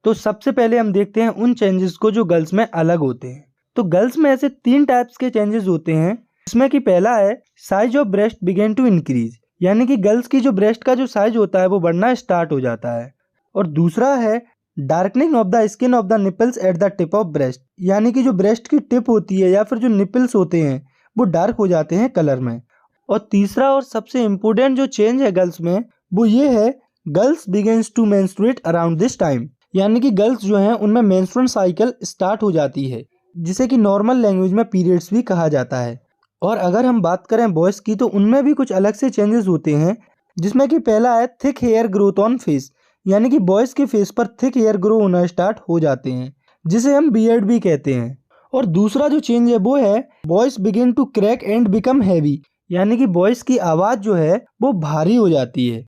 तो सबसे पहले हम देखते हैं उन चेंजेस को जो गर्ल्स में अलग होते हैं। तो गर्ल्स में ऐसे 3 टाइप्स के चेंजेस होते हैं, इसमें कि पहला है size of breast began to increase. यानी कि गर्ल्स की जो ब्रेस्ट का जो साइज होता है वो बढ़ना स्टार्ट हो जाता है। और दूसरा है darkening of the skin of the nipples at the tip of breast. यानी कि जो ब्रेस्ट की टिप होती है या फिर जो निपल्स होते हैं वो डार्क हो जाते हैं कलर में। और तीसरा और सबसे इम्पोर्टेंट जो चेंज है गर्ल्स में वो ये है girls begins to menstruate around this time. यानी कि गर्ल्स जो हैं उनमें मेंस्ट्रुअल साइकिल स्टार्ट हो जाती है, जिसे कि नॉर्मल लैंग्वेज में पीरियड्स भी कहा जाता है। और अगर हम बात करें बॉयज़ की तो उनमें भी कुछ अलग से चेंजेस होते हैं, जिसमें कि पहला है thick hair growth on face. यानी कि बॉयज़ के फेस पर थिक हेयर ग्रो होना स्टार्ट हो जाते हैं, जिसे हम बियर्ड भी कहते हैं। और दूसरा जो चेंज है वो है boys begin to crack and become heavy. यानी कि बॉयज़ की आवाज़ जो है वो भारी हो जाती है।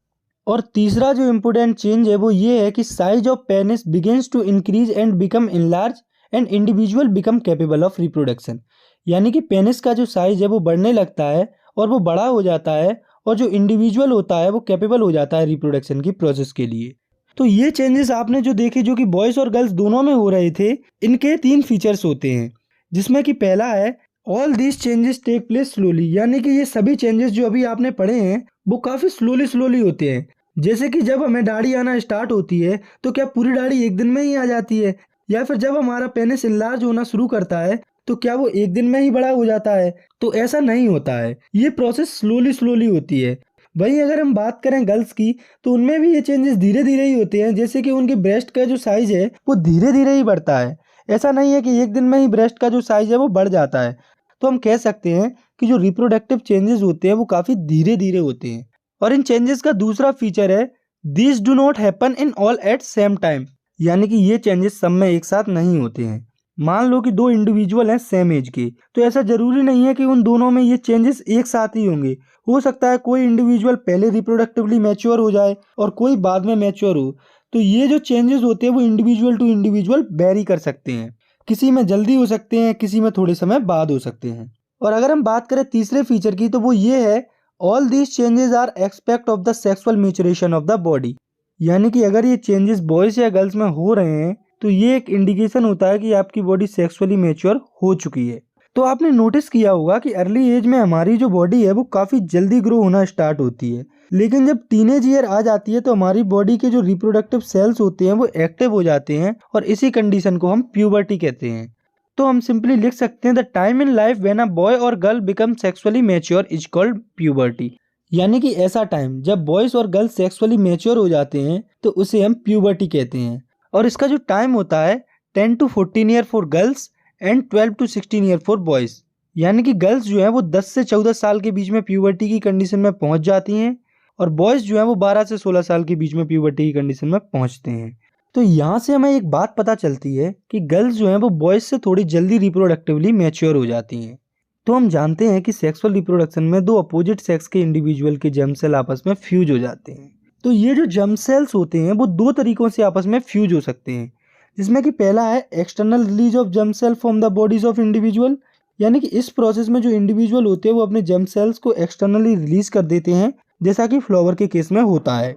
और तीसरा जो इम्पोर्टेंट चेंज है वो ये है कि size of penis begins to increase and become enlarge and individual become capable of reproduction. यानी कि पेनिस का जो साइज है वो बढ़ने लगता है और वो बड़ा हो जाता है और जो इंडिविजुअल होता है वो कैपेबल हो जाता है रिप्रोडक्शन की प्रोसेस के लिए। तो ये चेंजेस आपने जो देखे जो कि बॉयज़ और गर्ल्स दोनों में हो रहे थे, इनके 3 फीचर्स होते हैं, जिसमें कि पहला है all these changes take place slowly. यानी कि ये सभी चेंजेस जो अभी आपने पढ़े हैं वो काफ़ी स्लोली होते हैं। जैसे कि जब हमें दाढ़ी आना स्टार्ट होती है तो क्या पूरी दाढ़ी एक दिन में ही आ जाती है, या फिर जब हमारा पेनिस इनलार्ज होना शुरू करता है तो क्या वो एक दिन में ही बड़ा हो जाता है? तो ऐसा नहीं होता है, ये प्रोसेस स्लोली होती है। वहीं अगर हम बात करें गर्ल्स की तो उनमें भी ये चेंजेस धीरे ही होते हैं। जैसे कि उनके ब्रेस्ट का जो साइज है वो धीरे ही बढ़ता है। ऐसा नहीं है कि एक दिन में ही ब्रेस्ट का जो साइज है वो बढ़ जाता है। तो हम कह सकते हैं कि जो रिप्रोडक्टिव चेंजेस होते हैं वो काफ़ी धीरे होते हैं। और इन चेंजेस का दूसरा फीचर है this do not happen in all at same time. यानी कि ये चेंजेस सब में एक साथ नहीं होते हैं। मान लो कि 2 इंडिविजुअल हैं सेम एज के, तो ऐसा जरूरी नहीं है कि उन दोनों में ये चेंजेस एक साथ ही होंगे। हो सकता है कोई इंडिविजुअल पहले रिप्रोडक्टिवली मैच्योर हो जाए और कोई बाद में मैच्योर हो। तो ये जो चेंजेस होते हैं वो इंडिविजुअल टू इंडिविजुअल वेरी कर सकते हैं, किसी में जल्दी हो सकते हैं, किसी में थोड़े समय बाद हो सकते हैं। और अगर हम बात करें तीसरे फीचर की तो वो ये है all these changes are expect of the sexual maturation of the body. यानी कि अगर ये चेंजेस बॉयज़ या गर्ल्स में हो रहे हैं तो ये एक इंडिकेशन होता है कि आपकी बॉडी सेक्सुअली मैच्योर हो चुकी है। तो आपने नोटिस किया होगा कि अर्ली एज में हमारी जो बॉडी है वो काफ़ी जल्दी ग्रो होना स्टार्ट होती है, लेकिन जब टीनेज ईयर आ जाती है तो हमारी बॉडी के जो रिप्रोडक्टिव सेल्स होते हैं वो एक्टिव हो जाते हैं और इसी कंडीशन को हम प्यूबर्टी कहते हैं। तो हम सिंपली लिख सकते हैं the time in life when a boy और girl become sexually mature is called puberty. यानी कि ऐसा टाइम जब बॉयज और गर्ल्स सेक्सुअली मैच्योर हो जाते हैं तो उसे हम प्यूबर्टी कहते हैं। और इसका जो टाइम होता है 10 to 14 year for girls and 12 to 16 year for boys. यानी कि गर्ल्स जो है वो 10 से 14 साल के बीच में प्यूबर्टी की कंडीशन में पहुंच जाती हैं और बॉयज जो है वो 12 से 16 साल के बीच में प्यूबर्टी की कंडीशन में पहुंचते हैं। तो यहाँ से हमें एक बात पता चलती है कि गर्ल्स जो है वो बॉयज से थोड़ी जल्दी रिप्रोडक्टिवली मैच्योर हो जाती हैं। तो हम जानते हैं कि सेक्सुअल रिप्रोडक्शन में दो अपोजिट सेक्स के इंडिविजुअल के जर्म सेल आपस में फ्यूज हो जाते हैं। तो ये जो जर्म सेल्स होते हैं वो दो तरीकों से आपस में फ्यूज हो सकते हैं, जिसमें कि पहला है external release of germ cell from the bodies of individual. यानी कि इस प्रोसेस में जो इंडिविजुअल होते हैं वो अपने जर्म सेल्स को एक्सटर्नली रिलीज कर देते हैं, जैसा कि फ्लावर के केस में होता है।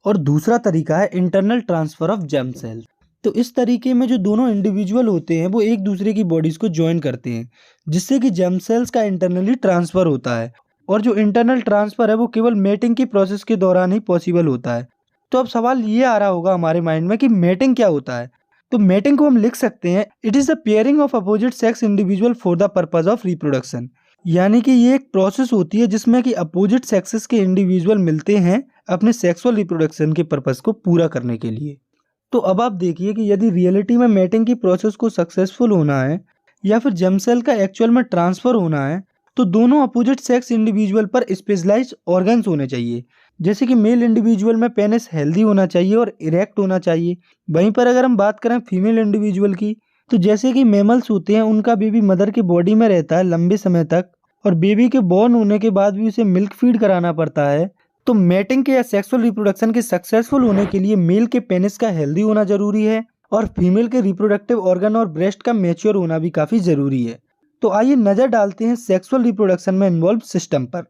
और दूसरा तरीका है internal transfer of germ cell. तो इस तरीके में जो दोनों इंडिविजुअल होते हैं वो एक दूसरे की बॉडीज को ज्वाइन करते हैं, जिससे कि जर्म सेल्स का इंटरनली ट्रांसफर होता है। और जो इंटरनल ट्रांसफर है वो केवल मेटिंग की प्रोसेस के दौरान ही पॉसिबल होता है। तो अब सवाल ये आ रहा होगा हमारे माइंड में कि मेटिंग क्या होता है। तो मेटिंग को हम लिख सकते हैं, it is the pairing of opposite sex individual for the purpose of reproduction. यानी कि ये एक प्रोसेस होती है जिसमें कि अपोजिट सेक्सेस के इंडिविजुअल मिलते हैं अपने सेक्सुअल रिप्रोडक्शन के पर्पज को पूरा करने के लिए। तो अब आप देखिए कि यदि रियलिटी में मैटिंग की प्रोसेस को सक्सेसफुल होना है या फिर जर्म सेल का एक्चुअल में ट्रांसफर होना है तो दोनों अपोजिट सेक्स इंडिविजुअल पर स्पेशलाइज्ड ऑर्गन्स होने चाहिए। जैसे कि मेल इंडिविजुअल में पेनिस हेल्दी होना चाहिए और इरेक्ट होना चाहिए। वहीं पर अगर हम बात करें फीमेल इंडिविजुअल की, तो जैसे कि मेमल्स होते हैं उनका बेबी मदर की बॉडी में रहता है लंबे समय तक और बेबी के बॉर्न होने के बाद भी उसे मिल्क फीड कराना पड़ता है। तो मैटिंग के या सेक्सुअल रिप्रोडक्शन के सक्सेसफुल होने के लिए मेल के पेनिस का हेल्दी होना जरूरी है और फीमेल के रिप्रोडक्टिव ऑर्गन और ब्रेस्ट का मैच्योर होना भी काफी जरूरी है। तो आइए नजर डालते हैं सेक्सुअल रिप्रोडक्शन में इन्वॉल्व सिस्टम पर।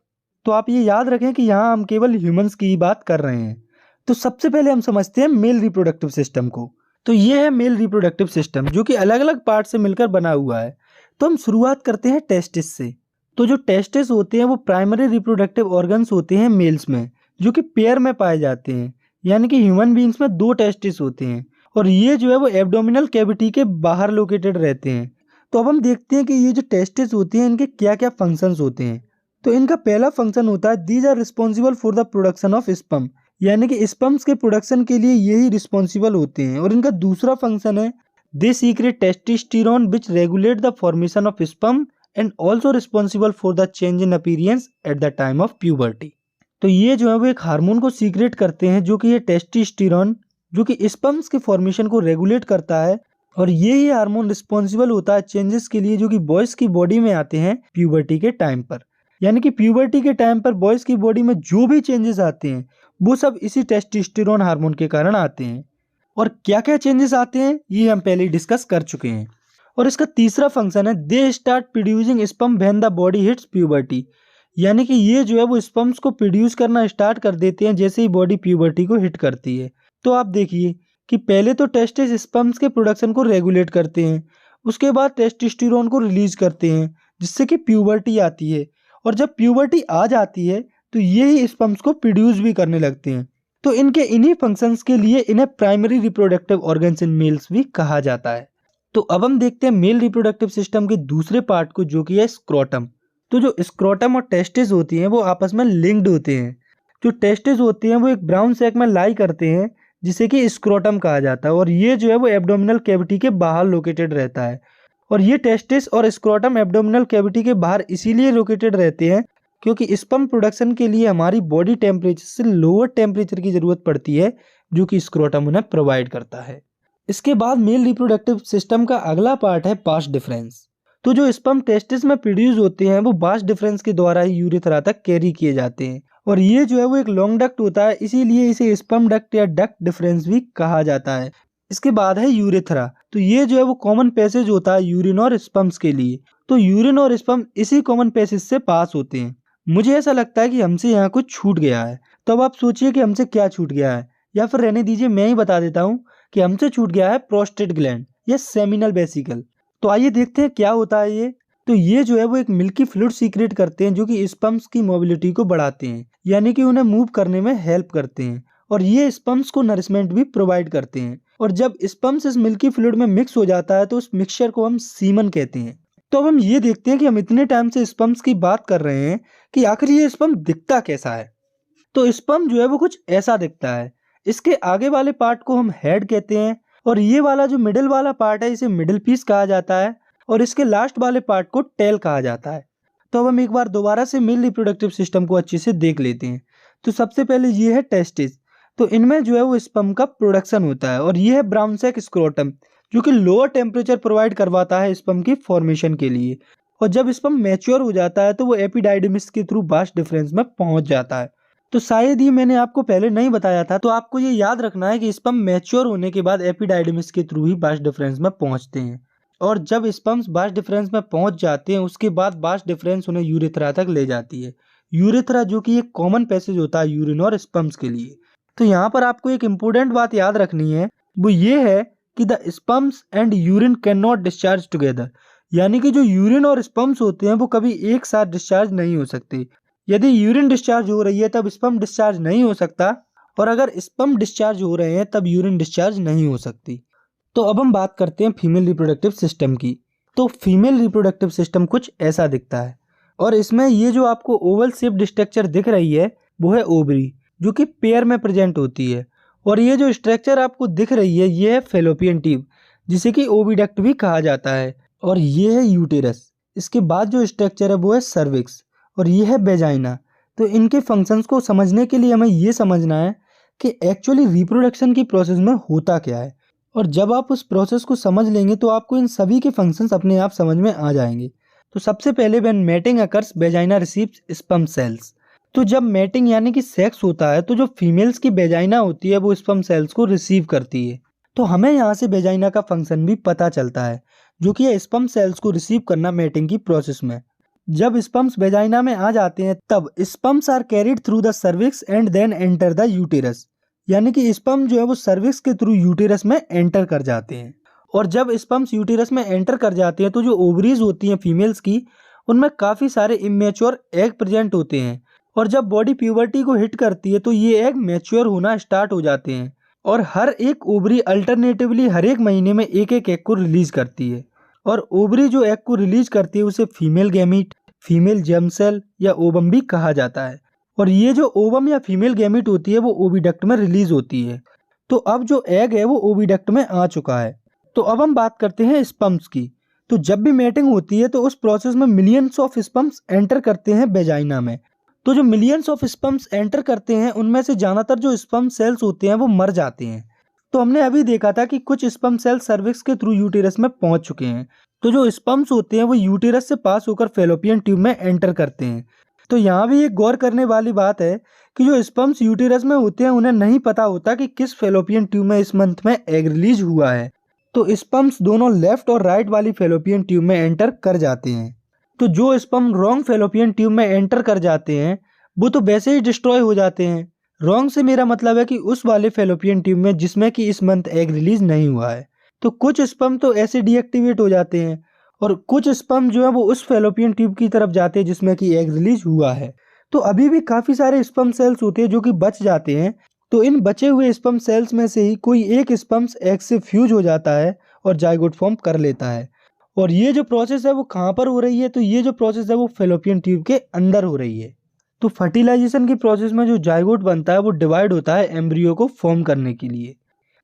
तो आप ये याद रखें कि यहाँ हम केवल ह्यूमंस की ही बात कर रहे हैं। तो सबसे पहले हम समझते हैं मेल रिप्रोडक्टिव सिस्टम को। तो ये है मेल रिप्रोडक्टिव सिस्टम जो कि अलग अलग पार्ट से मिलकर बना हुआ है। तो हम शुरुआत करते हैं टेस्टिस से। तो जो टेस्टिस होते हैं वो प्राइमरी रिप्रोडक्टिव ऑर्गन्स होते हैं मेल्स में, जो कि पेयर में पाए जाते हैं। यानी कि ह्यूमन बींग्स में दो टेस्टिस होते हैं और ये जो है वो एब्डोमिनल कैविटी के बाहर लोकेटेड रहते हैं। तो अब हम देखते हैं कि ये जो टेस्टिस होती हैं इनके क्या क्या फंक्शंस होते हैं। तो इनका पहला फंक्शन होता है these are responsible for the production of sperm. यानी कि स्पर्म्स के प्रोडक्शन के लिए यही रिस्पॉन्सिबल होते हैं। और इनका दूसरा फंक्शन है they secrete testosterone which regulate the formation of sperm and also responsible for the change in appearance at the time of puberty. तो ये जो है वो एक हार्मोन को सीक्रेट करते हैं जो कि ये टेस्टोस्टेरोन जो कि स्पर्म्स के फॉर्मेशन को रेगुलेट करता है। और ये ही हार्मोन रिस्पॉन्सिबल होता है चेंजेस के लिए जो कि बॉयज की बॉडी में आते हैं प्यूबर्टी के टाइम पर। यानी कि प्यूबर्टी के टाइम पर बॉयज की बॉडी में जो भी चेंजेस आते हैं वो सब इसी टेस्टोस्टेरोन हार्मोन के कारण आते हैं। और क्या क्या चेंजेस आते हैं ये हम पहले ही डिस्कस कर चुके हैं। और इसका तीसरा फंक्शन है they start producing sperm when the body hits puberty. यानी कि ये जो है वो स्पर्म्स को प्रोड्यूस करना स्टार्ट कर देते हैं जैसे ही बॉडी प्यूबर्टी को हिट करती है। तो आप देखिए कि पहले तो टेस्टिस स्पर्म्स के प्रोडक्शन को रेगुलेट करते हैं, उसके बाद टेस्टोस्टेरोन को रिलीज करते हैं जिससे कि प्यूबर्टी आती है। और जब प्यूबर्टी आ जाती है तो ये ही स्पर्म्स को प्रोड्यूस भी करने लगते हैं। तो इनके इन्हीं फंक्शंस के लिए इन्हें primary reproductive organs in males भी कहा जाता है। तो अब हम देखते हैं मेल रिप्रोडक्टिव सिस्टम के दूसरे पार्ट को जो कि है स्क्रोटम। तो जो स्क्रोटम और टेस्टिस होती हैं वो आपस में लिंक्ड होते हैं। जो टेस्टिस होती हैं वो एक ब्राउन सैक में लाई करते हैं जिसे कि स्क्रोटम कहा जाता है और ये जो है वो एब्डोमिनल कैविटी के बाहर लोकेटेड रहता है। और ये टेस्टिस और स्क्रोटम एब्डोमिनल कैविटी के बाहर इसीलिए लोकेटेड रहते हैं क्योंकि स्पर्म प्रोडक्शन के लिए हमारी बॉडी टेम्परेचर से लोअर टेम्परेचर की जरूरत पड़ती है जो कि स्क्रोटम उन्हें प्रोवाइड करता है। इसके बाद मेल रिप्रोडक्टिव सिस्टम का अगला पार्ट है पास डिफरेंस। तो जो स्पर्म टेस्टिस में प्रोड्यूस होते हैं वो बास डिफरेंस के द्वारा ही यूरेथ्रा तक कैरी किए जाते हैं। और ये जो है वो एक लॉन्ग डक्ट होता है, इसीलिए इसे स्पर्म डक्ट या डक्ट डिफरेंस भी कहा जाता है। इसके बाद है यूरेथ्रा। तो ये जो है वो कॉमन पैसेज होता है यूरिन और स्पर्म्स के लिए। तो यूरिन और स्पर्म इसी कॉमन पैसेज से पास होते हैं। मुझे ऐसा लगता है कि हमसे यहाँ कुछ छूट गया है। तो अब आप सोचिए कि हमसे क्या छूट गया है, या फिर रहने दीजिए मैं ही बता देता हूँ कि हमसे छूट गया है प्रोस्टेट ग्लैंड या सेमिनल वेसिकल। तो आइए देखते हैं क्या होता है ये। तो ये जो है वो एक मिल्की फ्लूइड सीक्रेट करते हैं जो कि स्पर्म्स की मोबिलिटी को बढ़ाते हैं, यानी कि उन्हें मूव करने में हेल्प करते हैं। और ये स्पर्म्स को नरिशमेंट भी प्रोवाइड करते हैं। और जब स्पर्म्स इस मिल्की फ्लूइड में मिक्स हो जाता है तो उस मिक्सचर को हम सीमन कहते हैं। तो अब हम ये देखते हैं कि हम इतने टाइम से स्पम्स की बात कर रहे हैं कि आखिर ये स्पम दिखता कैसा है। तो स्पम जो है वो कुछ ऐसा दिखता है। इसके आगे वाले पार्ट को हम हेड कहते हैं और ये वाला जो मिडिल वाला पार्ट है इसे मिडिल पीस कहा जाता है और इसके लास्ट वाले पार्ट को टेल कहा जाता है। तो अब हम एक बार दोबारा से मेल रिप्रोडक्टिव सिस्टम को अच्छे से देख लेते हैं। तो सबसे पहले ये है टेस्टिस। तो इनमें जो है वो स्पर्म का प्रोडक्शन होता है और ये है ब्राउन सैक स्क्रोटम जो कि लोअर टेम्परेचर प्रोवाइड करवाता है स्पर्म की फॉर्मेशन के लिए। और जब स्पर्म मैच्योर हो जाता है तो वो एपिडाइडिमिस के थ्रू वास्ट डिफरेंस में पहुंच जाता है। तो शायद ये मैंने आपको पहले नहीं बताया था, तो आपको ये याद रखना है कि स्पर्म मैच्योर होने के बाद एपिडाइडिमिस के थ्रू ही वास्ट डिफरेंस में पहुंचते हैं। और जब स्पर्म्स वास्ट डिफरेंस में पहुंच जाते हैं उसके बाद वास्ट डिफरेंस उन्हें यूरेथ्रा तक ले जाती है। यूरेथ्रा जो कि एक कॉमन पैसेज होता है यूरिन और स्पर्म्स के लिए। तो यहाँ पर आपको एक इम्पोर्टेंट बात याद रखनी है, वो ये है कि the sperms and urine can not discharge together. यानी कि जो यूरिन और स्पर्म्स होते हैं वो कभी एक साथ डिस्चार्ज नहीं हो सकते। यदि यूरिन डिस्चार्ज हो रही है तब स्पर्म डिस्चार्ज नहीं हो सकता और अगर स्पर्म डिस्चार्ज हो रहे हैं तब यूरिन डिस्चार्ज नहीं हो सकती। तो अब हम बात करते हैं फीमेल रिप्रोडक्टिव सिस्टम की। तो फीमेल रिप्रोडक्टिव सिस्टम कुछ ऐसा दिखता है और इसमें ये जो आपको ओवल शेप्ड स्ट्रक्चर दिख रही है वो है ओवरी जो कि पेयर में प्रेजेंट होती है। और ये जो स्ट्रक्चर आपको दिख रही है ये है फेलोपियन ट्यूब जिसे कि ओविडक्ट भी कहा जाता है और ये है यूटेरस। इसके बाद जो स्ट्रक्चर है वो है सर्विक्स और ये है वेजाइना। तो इनके फंक्शंस को समझने के लिए हमें ये समझना है कि एक्चुअली रिप्रोडक्शन की प्रोसेस में होता क्या है। और जब आप उस प्रोसेस को समझ लेंगे तो आपको इन सभी के फंक्शंस अपने आप समझ में आ जाएंगे। तो सबसे पहले when mating occurs vagina receives sperm cells. तो जब मैटिंग यानी कि सेक्स होता है तो जो फीमेल्स की वेजाइना होती है वो स्पर्म सेल्स को रिसीव करती है। तो हमें यहाँ से वेजाइना का फंक्शन भी पता चलता है जो कि है स्पर्म सेल्स को रिसीव करना मैटिंग की प्रोसेस में। जब स्पर्म्स वेजाइना में आ जाते हैं तब sperms are carried through the cervix and then enter the uterus. यानी कि स्पर्म जो है वो सर्विक्स के थ्रू यूटेरस में एंटर कर जाते हैं। और जब स्पर्म्स यूटेरस में एंटर कर जाते हैं तो जो ओवरीज होती हैं फीमेल्स की उनमें काफ़ी सारे इमेच्योर एग प्रेजेंट होते हैं। और जब बॉडी प्यूबर्टी को हिट करती है तो ये एग मैच्योर होना स्टार्ट हो जाते हैं और हर एक ओवरी अल्टरनेटिवली हर एक महीने में एक एक एग को रिलीज करती है। और ओवरी जो एग को रिलीज करती है उसे female gamete, female germ cell या ओवम भी कहा जाता है। और ये जो ओवम या फीमेल गैमीट होती है वो ओविडक्ट में रिलीज होती है। तो अब जो एग है वो ओविडक्ट में आ चुका है। तो अब हम बात करते हैं स्पर्म्स की। तो जब भी मैटिंग होती है तो उस प्रोसेस में मिलियंस ऑफ स्पर्म्स एंटर करते हैं वेजाइना में। तो जो मिलियंस ऑफ स्पर्म्स एंटर करते हैं उनमें से ज़्यादातर जो स्पर्म सेल्स होते हैं वो मर जाते हैं। तो हमने अभी देखा था कि कुछ स्पर्म सेल्स सर्विक्स के थ्रू यूटेरस में पहुंच चुके हैं। तो जो स्पर्म्स होते हैं वो यूटेरस से पास होकर फेलोपियन ट्यूब में एंटर करते हैं। तो यहाँ भी एक गौर करने वाली बात है कि जो स्पर्म्स यूटेरस में होते हैं उन्हें नहीं पता होता कि किस फेलोपियन ट्यूब में इस मंथ में एग रिलीज हुआ है। तो स्पर्म्स दोनों लेफ्ट और राइट वाली फेलोपियन ट्यूब में एंटर कर जाते हैं। तो जो स्पर्म रॉन्ग फेलोपियन ट्यूब में एंटर कर जाते हैं वो तो वैसे ही डिस्ट्रॉय हो जाते हैं। रॉन्ग से मेरा मतलब है कि उस वाले फेलोपियन ट्यूब में जिसमें कि इस मंथ एग रिलीज नहीं हुआ है। तो कुछ स्पर्म तो ऐसे डीएक्टिवेट हो जाते हैं और कुछ स्पर्म जो है वो उस फेलोपियन ट्यूब की तरफ जाते हैं जिसमें कि एग रिलीज हुआ है। तो अभी भी काफ़ी सारे स्पर्म सेल्स होते हैं जो कि बच जाते हैं। तो इन बचे हुए स्पर्म सेल्स में से ही कोई एक स्पर्म्स एग से फ्यूज हो जाता है और जाइगोट फॉर्म कर लेता है। और ये जो प्रोसेस है वो कहाँ पर हो रही है, तो ये जो प्रोसेस है वो फेलोपियन ट्यूब के अंदर हो रही है। तो फर्टिलाइजेशन की प्रोसेस में जो जाइगोट बनता है वो डिवाइड होता है एम्ब्रियो को फॉर्म करने के लिए।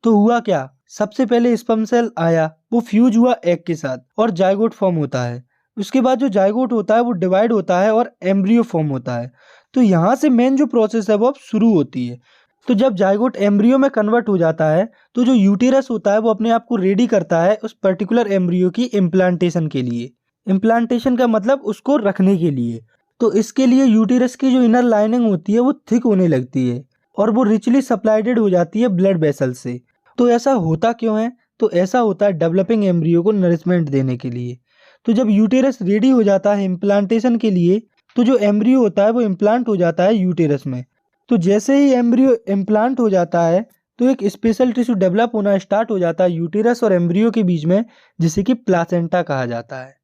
तो हुआ क्या, सबसे पहले स्पर्म सेल आया, वो फ्यूज हुआ एग के साथ और जाइगोट फॉर्म होता है। उसके बाद जो जाइगोट होता है वो डिवाइड होता है और एम्ब्रियो फॉर्म होता है। तो यहाँ से मेन जो प्रोसेस है वो अब शुरू होती है। तो जब जाइगोट एम्ब्रियो में कन्वर्ट हो जाता है तो जो यूटेरस होता है वो अपने आप को रेडी करता है उस पर्टिकुलर एम्ब्रियो की इम्प्लांटेशन के लिए। इम्प्लांटेशन का मतलब उसको रखने के लिए। तो इसके लिए यूटेरस की जो इनर लाइनिंग होती है वो थिक होने लगती है और वो रिचली सप्लाइडेड हो जाती है ब्लड वेसल से। तो ऐसा होता क्यों है, तो ऐसा होता है डेवलपिंग एम्ब्रियो को नरिशमेंट देने के लिए। तो जब यूटेरस रेडी हो जाता है इम्प्लांटेशन के लिए तो जो एम्ब्रियो होता है वो इम्प्लांट हो जाता है यूटेरस में। तो जैसे ही एम्ब्रियो इम्प्लांट हो जाता है तो एक स्पेशल टिश्यू डेवलप होना स्टार्ट हो जाता है यूटेरस और एम्ब्रियो के बीच में जिसे कि प्लासेंटा कहा जाता है।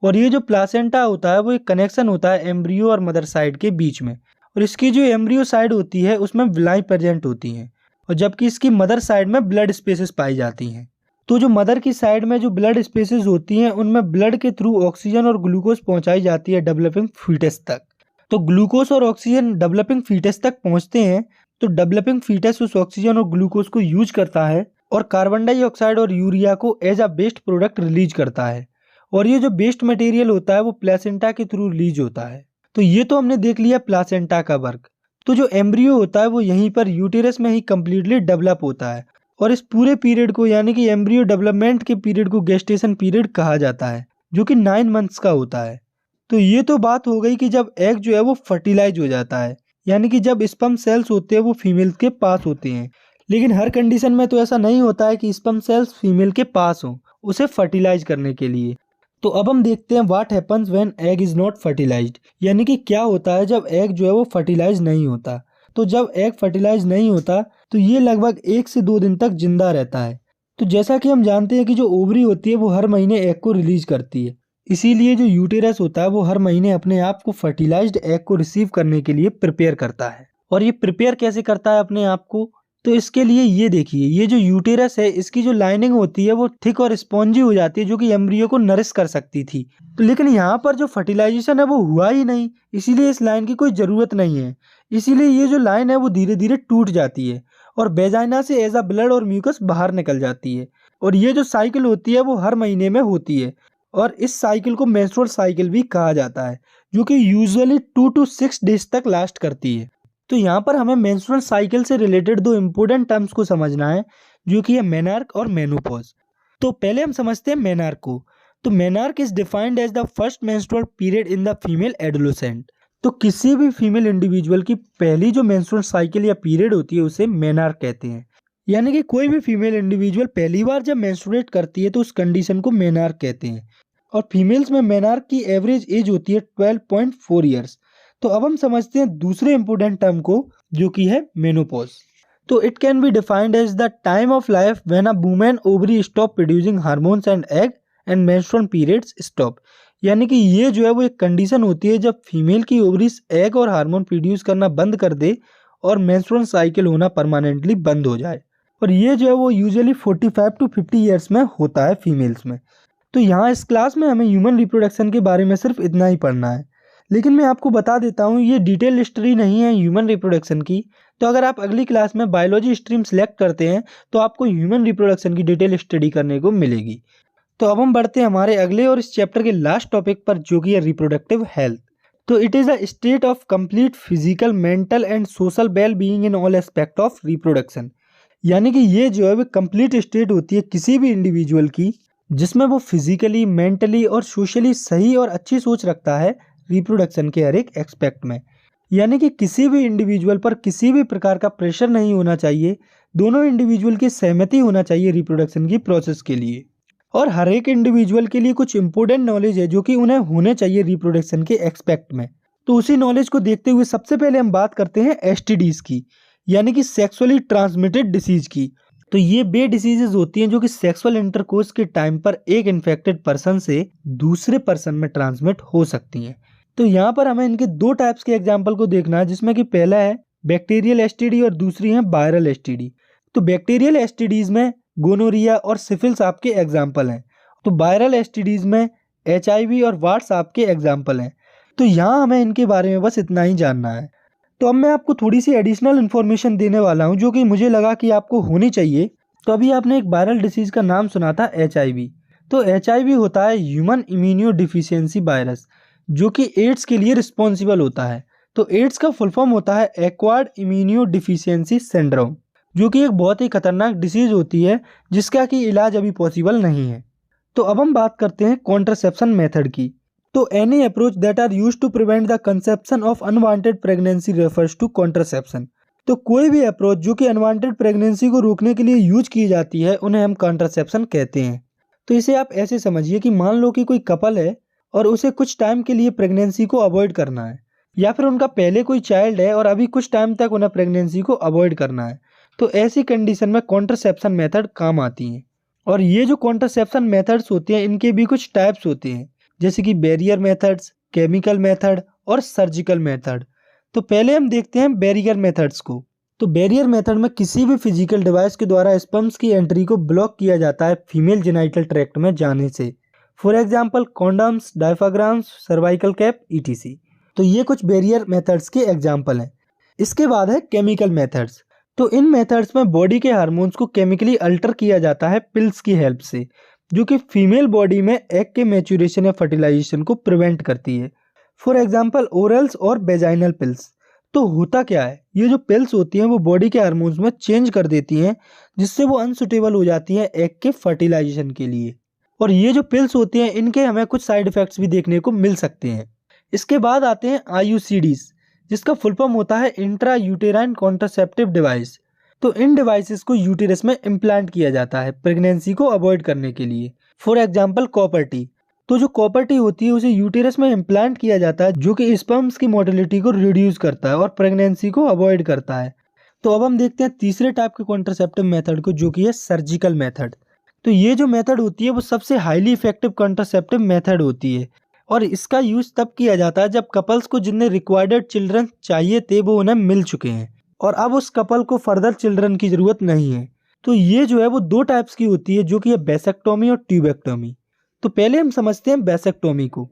और ये जो प्लासेंटा होता है वो एक कनेक्शन होता है एम्ब्रियो और मदर साइड के बीच में। और इसकी जो एम्ब्रियो साइड होती है उसमें विलाई प्रेजेंट होती हैं और जबकि इसकी मदर साइड में ब्लड स्पेसेस पाई जाती हैं। तो जो मदर की साइड में जो ब्लड स्पेसेस होती हैं उनमें ब्लड के थ्रू ऑक्सीजन और ग्लूकोज पहुंचाई जाती है डेवलपिंग फीटस तक। तो ग्लूकोज और ऑक्सीजन डेवलपिंग फीटस तक पहुंचते हैं तो डेवलपिंग फीटस उस ऑक्सीजन और ग्लूकोज को यूज करता है और कार्बन डाइऑक्साइड और यूरिया को as a waste product release करता है। और ये जो वेस्ट मटेरियल होता है वो प्लेसेंटा के थ्रू रिलीज होता है। तो ये तो हमने देख लिया प्लेसेंटा का वर्क। तो जो एम्ब्रियो होता है वो यहीं पर यूटेरस में ही कम्प्लीटली डेवलप होता है और इस पूरे पीरियड को यानी कि एम्ब्रियो डेवलपमेंट के पीरियड को गेस्टेशन पीरियड कहा जाता है, जो कि 9 मंथ्स का होता है। तो ये तो बात हो गई कि जब एग जो है वो फर्टिलाइज हो जाता है, यानी कि जब स्पर्म सेल्स होते हैं वो फीमेल के पास होते हैं। लेकिन हर कंडीशन में तो ऐसा नहीं होता है कि स्पर्म सेल्स फीमेल के पास हो उसे फर्टिलाइज करने के लिए। तो अब हम देखते हैं what happens when egg is not fertilised, यानी कि क्या होता है जब एग जो है वो फर्टिलाइज नहीं होता। तो जब एग फर्टिलाइज नहीं होता तो ये लगभग 1 से 2 दिन तक जिंदा रहता है। तो जैसा कि हम जानते हैं कि जो ओवरी होती है वो हर महीने एग को रिलीज करती है, इसीलिए जो यूटेरस होता है वो हर महीने अपने आप को फर्टिलाइज्ड एग को रिसीव करने के लिए प्रिपेयर करता है। और ये प्रिपेयर कैसे करता है अपने आप को, तो इसके लिए ये देखिए, ये जो यूटेरस है इसकी जो लाइनिंग होती है वो थिक और स्पॉन्जी हो जाती है, जो कि एम्ब्रियो को नरिश कर सकती थी। तो लेकिन यहाँ पर जो फर्टिलाइजेशन है वो हुआ ही नहीं, इसीलिए इस लाइन की कोई ज़रूरत नहीं है। इसीलिए ये जो लाइन है वो धीरे धीरे टूट जाती है और वेजाइना से एज अ ब्लड और म्यूकस बाहर निकल जाती है। और ये जो साइकिल होती है वो हर महीने में होती है और इस साइकिल को मेंस्ट्रुअल साइकिल भी कहा जाता है, जो कि यूजुअली 2 to 6 डेज तक लास्ट करती है। तो यहाँ पर हमें मेंस्ट्रुअल साइकिल से रिलेटेड 2 इम्पोर्टेंट टर्म्स को समझना है, जो कि है मेनार्क और मेनोपॉज। तो पहले हम समझते हैं मेनार्क को। तो menarche is defined as the first menstrual period in the female adolescent. तो किसी भी फीमेल इंडिविजुअल की पहली जो मेंस्ट्रुअल साइकिल या पीरियड होती है उसे मेनार्क कहते हैं। यानी कि कोई भी फीमेल इंडिविजुअल पहली बार जब मेंस्ट्रुएट करती है तो उस कंडीशन को मेनार्क कहते हैं। और फीमेल्स में मेनार्क की एवरेज एज होती है 12.4 ईयर्स। तो अब हम समझते हैं दूसरे इंपोर्टेंट टर्म को, जो कि है मेनोपॉज। तो it can be defined as the time of life when a women ovary stop producing hormones and egg and menstrual periods stop. यानी कि ये जो है वो एक कंडीशन होती है जब फीमेल की ओवरीज एग और हार्मोन प्रोड्यूस करना बंद कर दे और मेंस्ट्रुअल साइकिल होना परमानेंटली बंद हो जाए। और ये जो है वो यूजुअली 45 to 50 ईयर्स में होता है फीमेल्स में। तो यहाँ इस क्लास में हमें ह्यूमन रिप्रोडक्शन के बारे में सिर्फ इतना ही पढ़ना है, लेकिन मैं आपको बता देता हूँ ये डिटेल हिस्ट्री नहीं है ह्यूमन रिप्रोडक्शन की। तो अगर आप अगली क्लास में बायोलॉजी स्ट्रीम सेलेक्ट करते हैं तो आपको ह्यूमन रिप्रोडक्शन की डिटेल स्टडी करने को मिलेगी। तो अब हम बढ़ते हैं हमारे अगले और इस चैप्टर के लास्ट टॉपिक पर, जो कि है रिप्रोडक्टिव हेल्थ। तो it is a state of complete physical, mental and social well being in all aspect of reproduction. यानी कि ये जो है वो कंप्लीट स्टेट होती है किसी भी इंडिविजुअल की जिसमें वो फिजिकली, मेंटली और सोशली सही और अच्छी सोच रखता है रिप्रोडक्शन के हर एक एक्सपेक्ट में। यानी कि किसी भी इंडिविजुअल पर किसी भी प्रकार का प्रेशर नहीं होना चाहिए, दोनों इंडिविजुअल की सहमति होना चाहिए रिप्रोडक्शन की प्रोसेस के लिए। और हर एक इंडिविजुअल के लिए कुछ इंपॉर्टेंट नॉलेज है जो कि उन्हें होने चाहिए रिप्रोडक्शन के एक्सपेक्ट में। तो उसी नॉलेज को देखते हुए सबसे पहले हम बात करते हैं एसटीडीज की, यानी कि सेक्सुअली ट्रांसमिटेड डिसीज की। तो ये बे डिसीजेज होती हैं जो कि सेक्सुअल इंटरकोर्स के टाइम पर एक इन्फेक्टेड पर्सन से दूसरे पर्सन में ट्रांसमिट हो सकती हैं। तो यहाँ पर हमें इनके 2 टाइप्स के एग्जाम्पल को देखना है, जिसमें कि पहला है बैक्टीरियल एसटीडी और दूसरी है वायरल एसटीडी। तो बैक्टीरियल एसटीडीज में गोनोरिया और सिफिल्स आपके एग्जाम्पल हैं। तो वायरल एसटीडीज में एचआईवी और वार्ड्स आपके एग्जाम्पल हैं। तो यहाँ हमें इनके बारे में बस इतना ही जानना है। तो अब मैं आपको थोड़ी सी एडिशनल इन्फॉर्मेशन देने वाला हूँ जो कि मुझे लगा कि आपको होनी चाहिए। तो अभी आपने एक वायरल डिसीज का नाम सुना था एचआईवी। तो एचआईवी होता है ह्यूमन इम्यूनो डिफिशियंसी वायरस, जो कि एड्स के लिए रिस्पॉन्सिबल होता है। तो एड्स का फुल फॉर्म होता है एक्वायर्ड इम्यूनो डिफिशियंसी सिंड्रोम, जो कि एक बहुत ही खतरनाक डिसीज होती है जिसका कि इलाज अभी पॉसिबल नहीं है। तो अब हम बात करते हैं कॉन्ट्रासेप्शन मेथड की। तो any approach that are used to prevent the conception of unwanted pregnancy refers to contraception. तो कोई भी अप्रोच जो कि अनवांटेड प्रेगनेंसी को रोकने के लिए यूज की जाती है उन्हें हम कॉन्ट्रासेप्शन कहते हैं। तो इसे आप ऐसे समझिए कि मान लो कि कोई कपल है और उसे कुछ टाइम के लिए प्रेगनेंसी को अवॉइड करना है, या फिर उनका पहले कोई चाइल्ड है और अभी कुछ टाइम तक उन्हें प्रेगनेंसी को अवॉइड करना है। तो ऐसी कंडीशन में कॉन्ट्रासेप्शन मेथड काम आती हैं। और ये जो कॉन्ट्रासेप्शन मेथड्स होते हैं इनके भी कुछ टाइप्स होते हैं, जैसे कि बैरियर मेथड्स, केमिकल मेथड और सर्जिकल मेथड। तो पहले हम देखते हैं बैरियर मेथड्स को। तो बैरियर मेथड में किसी भी फिजिकल डिवाइस के द्वारा स्पर्म्स की एंट्री को ब्लॉक किया जाता है फीमेल जेनाइटल ट्रैक्ट में जाने से। For example condoms, diaphragms, cervical cap ETC। तो ये कुछ बैरियर मेथड्स के एग्जाम्पल हैं। इसके बाद है केमिकल मेथड्स। तो इन मेथड्स में बॉडी के हार्मोन्स को केमिकली अल्टर किया जाता है पिल्स की हेल्प से, जो कि फीमेल बॉडी में एग के मैच्योरेशन या फर्टिलाइजेशन को प्रिवेंट करती है। फॉर एग्जाम्पल ओरल्स और वेजाइनल पिल्स। तो होता क्या है, ये जो पिल्स होती हैं वो बॉडी के हार्मोन्स में चेंज कर देती हैं, जिससे वो अनसुटेबल हो जाती हैं एग के फर्टिलाइजेशन के लिए। और ये जो पिल्स होती हैं इनके हमें कुछ साइड इफेक्ट्स भी देखने को मिल सकते हैं। इसके बाद आते हैं IUCDs, जिसका फुल फॉर्म होता है इंट्रा यूटेराइन कॉन्ट्रासेप्टिव डिवाइस। तो इन डिवाइसेस को यूटेरस में इम्प्लांट किया जाता है प्रेगनेंसी को अवॉइड करने के लिए। For example copper T. तो जो कॉपर टी होती है उसे यूटेरस में इम्प्लांट किया जाता है, जो कि स्पर्म्स की मोटिलिटी को रिड्यूस करता है और प्रेगनेंसी को अवॉइड करता है। तो अब हम देखते हैं तीसरे टाइप के कॉन्ट्रासेप्टिव मेथड को, जो कि है सर्जिकल मेथड। तो ये जो मेथड होती है वो सबसे हाईली इफेक्टिव कॉन्ट्रासेप्टिव मेथड होती है, और इसका यूज तब किया जाता है जब कपल्स को जिन्हें रिक्वायर्ड चिल्ड्रन चाहिए थे वो उन्हें मिल चुके हैं और अब उस कपल को फर्दर चिल्ड्रन की जरूरत नहीं है। तो ये जो है वो दो टाइप्स की होती है, जो कि है बेसेक्टोमी और ट्यूबेक्टोमी। तो पहले हम समझते हैं बेसेक्टोमी को।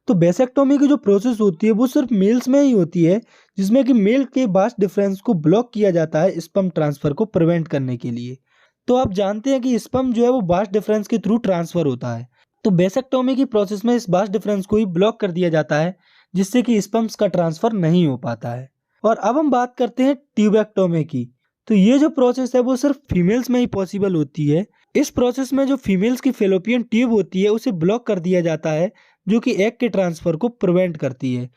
तो बेसेक्टोमी की जो प्रोसेस होती है वो सिर्फ मेल्स में ही होती है, जिसमें कि मेल के बास डिफरेंस को ब्लॉक किया जाता है स्पर्म ट्रांसफर को प्रिवेंट करने के लिए। तो आप जानते हैं कि स्पर्म जो है वो बास डिफरेंस के थ्रू ट्रांसफर होता है। तो बेसेक्टोमी की प्रोसेस में इस बास डिफरेंस को ही ब्लॉक कर दिया जाता है, जिससे कि स्पर्म्स का ट्रांसफर नहीं हो पाता है। और अब हम बात करते हैं ट्यूबेक्टोमी की। तो ये जो प्रोसेस है वो सिर्फ फीमेल्स में ही पॉसिबल होती है। इस प्रोसेस में जो फीमेल्स की फेलोपियन ट्यूब होती है उसे ब्लॉक कर दिया जाता है, जो कि एग के ट्रांसफर को प्रिवेंट करती है।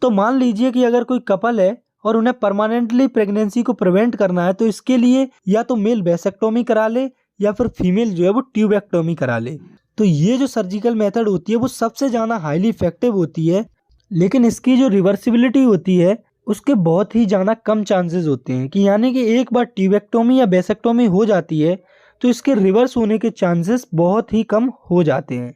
तो मान लीजिए कि अगर कोई कपल है और उन्हें परमानेंटली प्रेगनेंसी को प्रिवेंट करना है, तो इसके लिए या तो मेल बेसेक्टोमी करा ले या फिर फीमेल जो है वो ट्यूबेक्टोमी करा ले। तो ये जो सर्जिकल मेथड होती है वो सबसे ज़्यादा हाईली इफेक्टिव होती है, लेकिन इसकी जो रिवर्सिबिलिटी होती है उसके बहुत ही ज़्यादा कम चांसेस होते हैं, कि यानी कि एक बार ट्यूबेक्टोमी या बेसेक्टोमी हो जाती है तो इसके रिवर्स होने के चांसेस बहुत ही कम हो जाते हैं।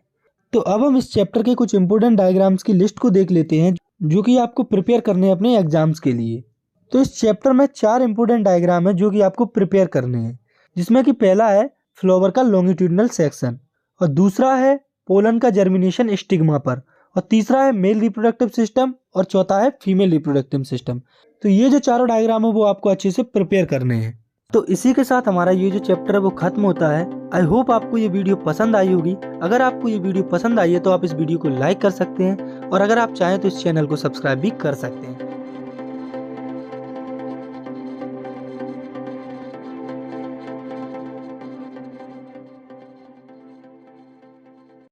तो अब हम इस चैप्टर के कुछ इंपॉर्टेंट डायग्राम्स की लिस्ट को देख लेते हैं, जो कि आपको प्रिपेयर करने हैं अपने एग्जाम्स के लिए। तो इस चैप्टर में 4 इंपॉर्टेंट डायग्राम है जो कि आपको प्रिपेयर करने हैं, जिसमें कि पहला है फ्लावर का लॉन्गिट्यूडिनल सेक्शन, और दूसरा है पोलन का जर्मिनेशन स्टिग्मा पर, और तीसरा है मेल रिप्रोडक्टिव सिस्टम, और चौथा है फीमेल रिप्रोडक्टिव सिस्टम। तो ये जो चारों डायग्राम है वो आपको अच्छे से प्रिपेयर करने हैं। तो इसी के साथ हमारा ये जो चैप्टर है वो खत्म होता है। आई होप आपको ये वीडियो पसंद आई होगी। अगर आपको ये वीडियो पसंद आई है तो आप इस वीडियो को लाइक कर सकते हैं, और अगर आप चाहें तो इस चैनल को सब्सक्राइब भी कर सकते हैं।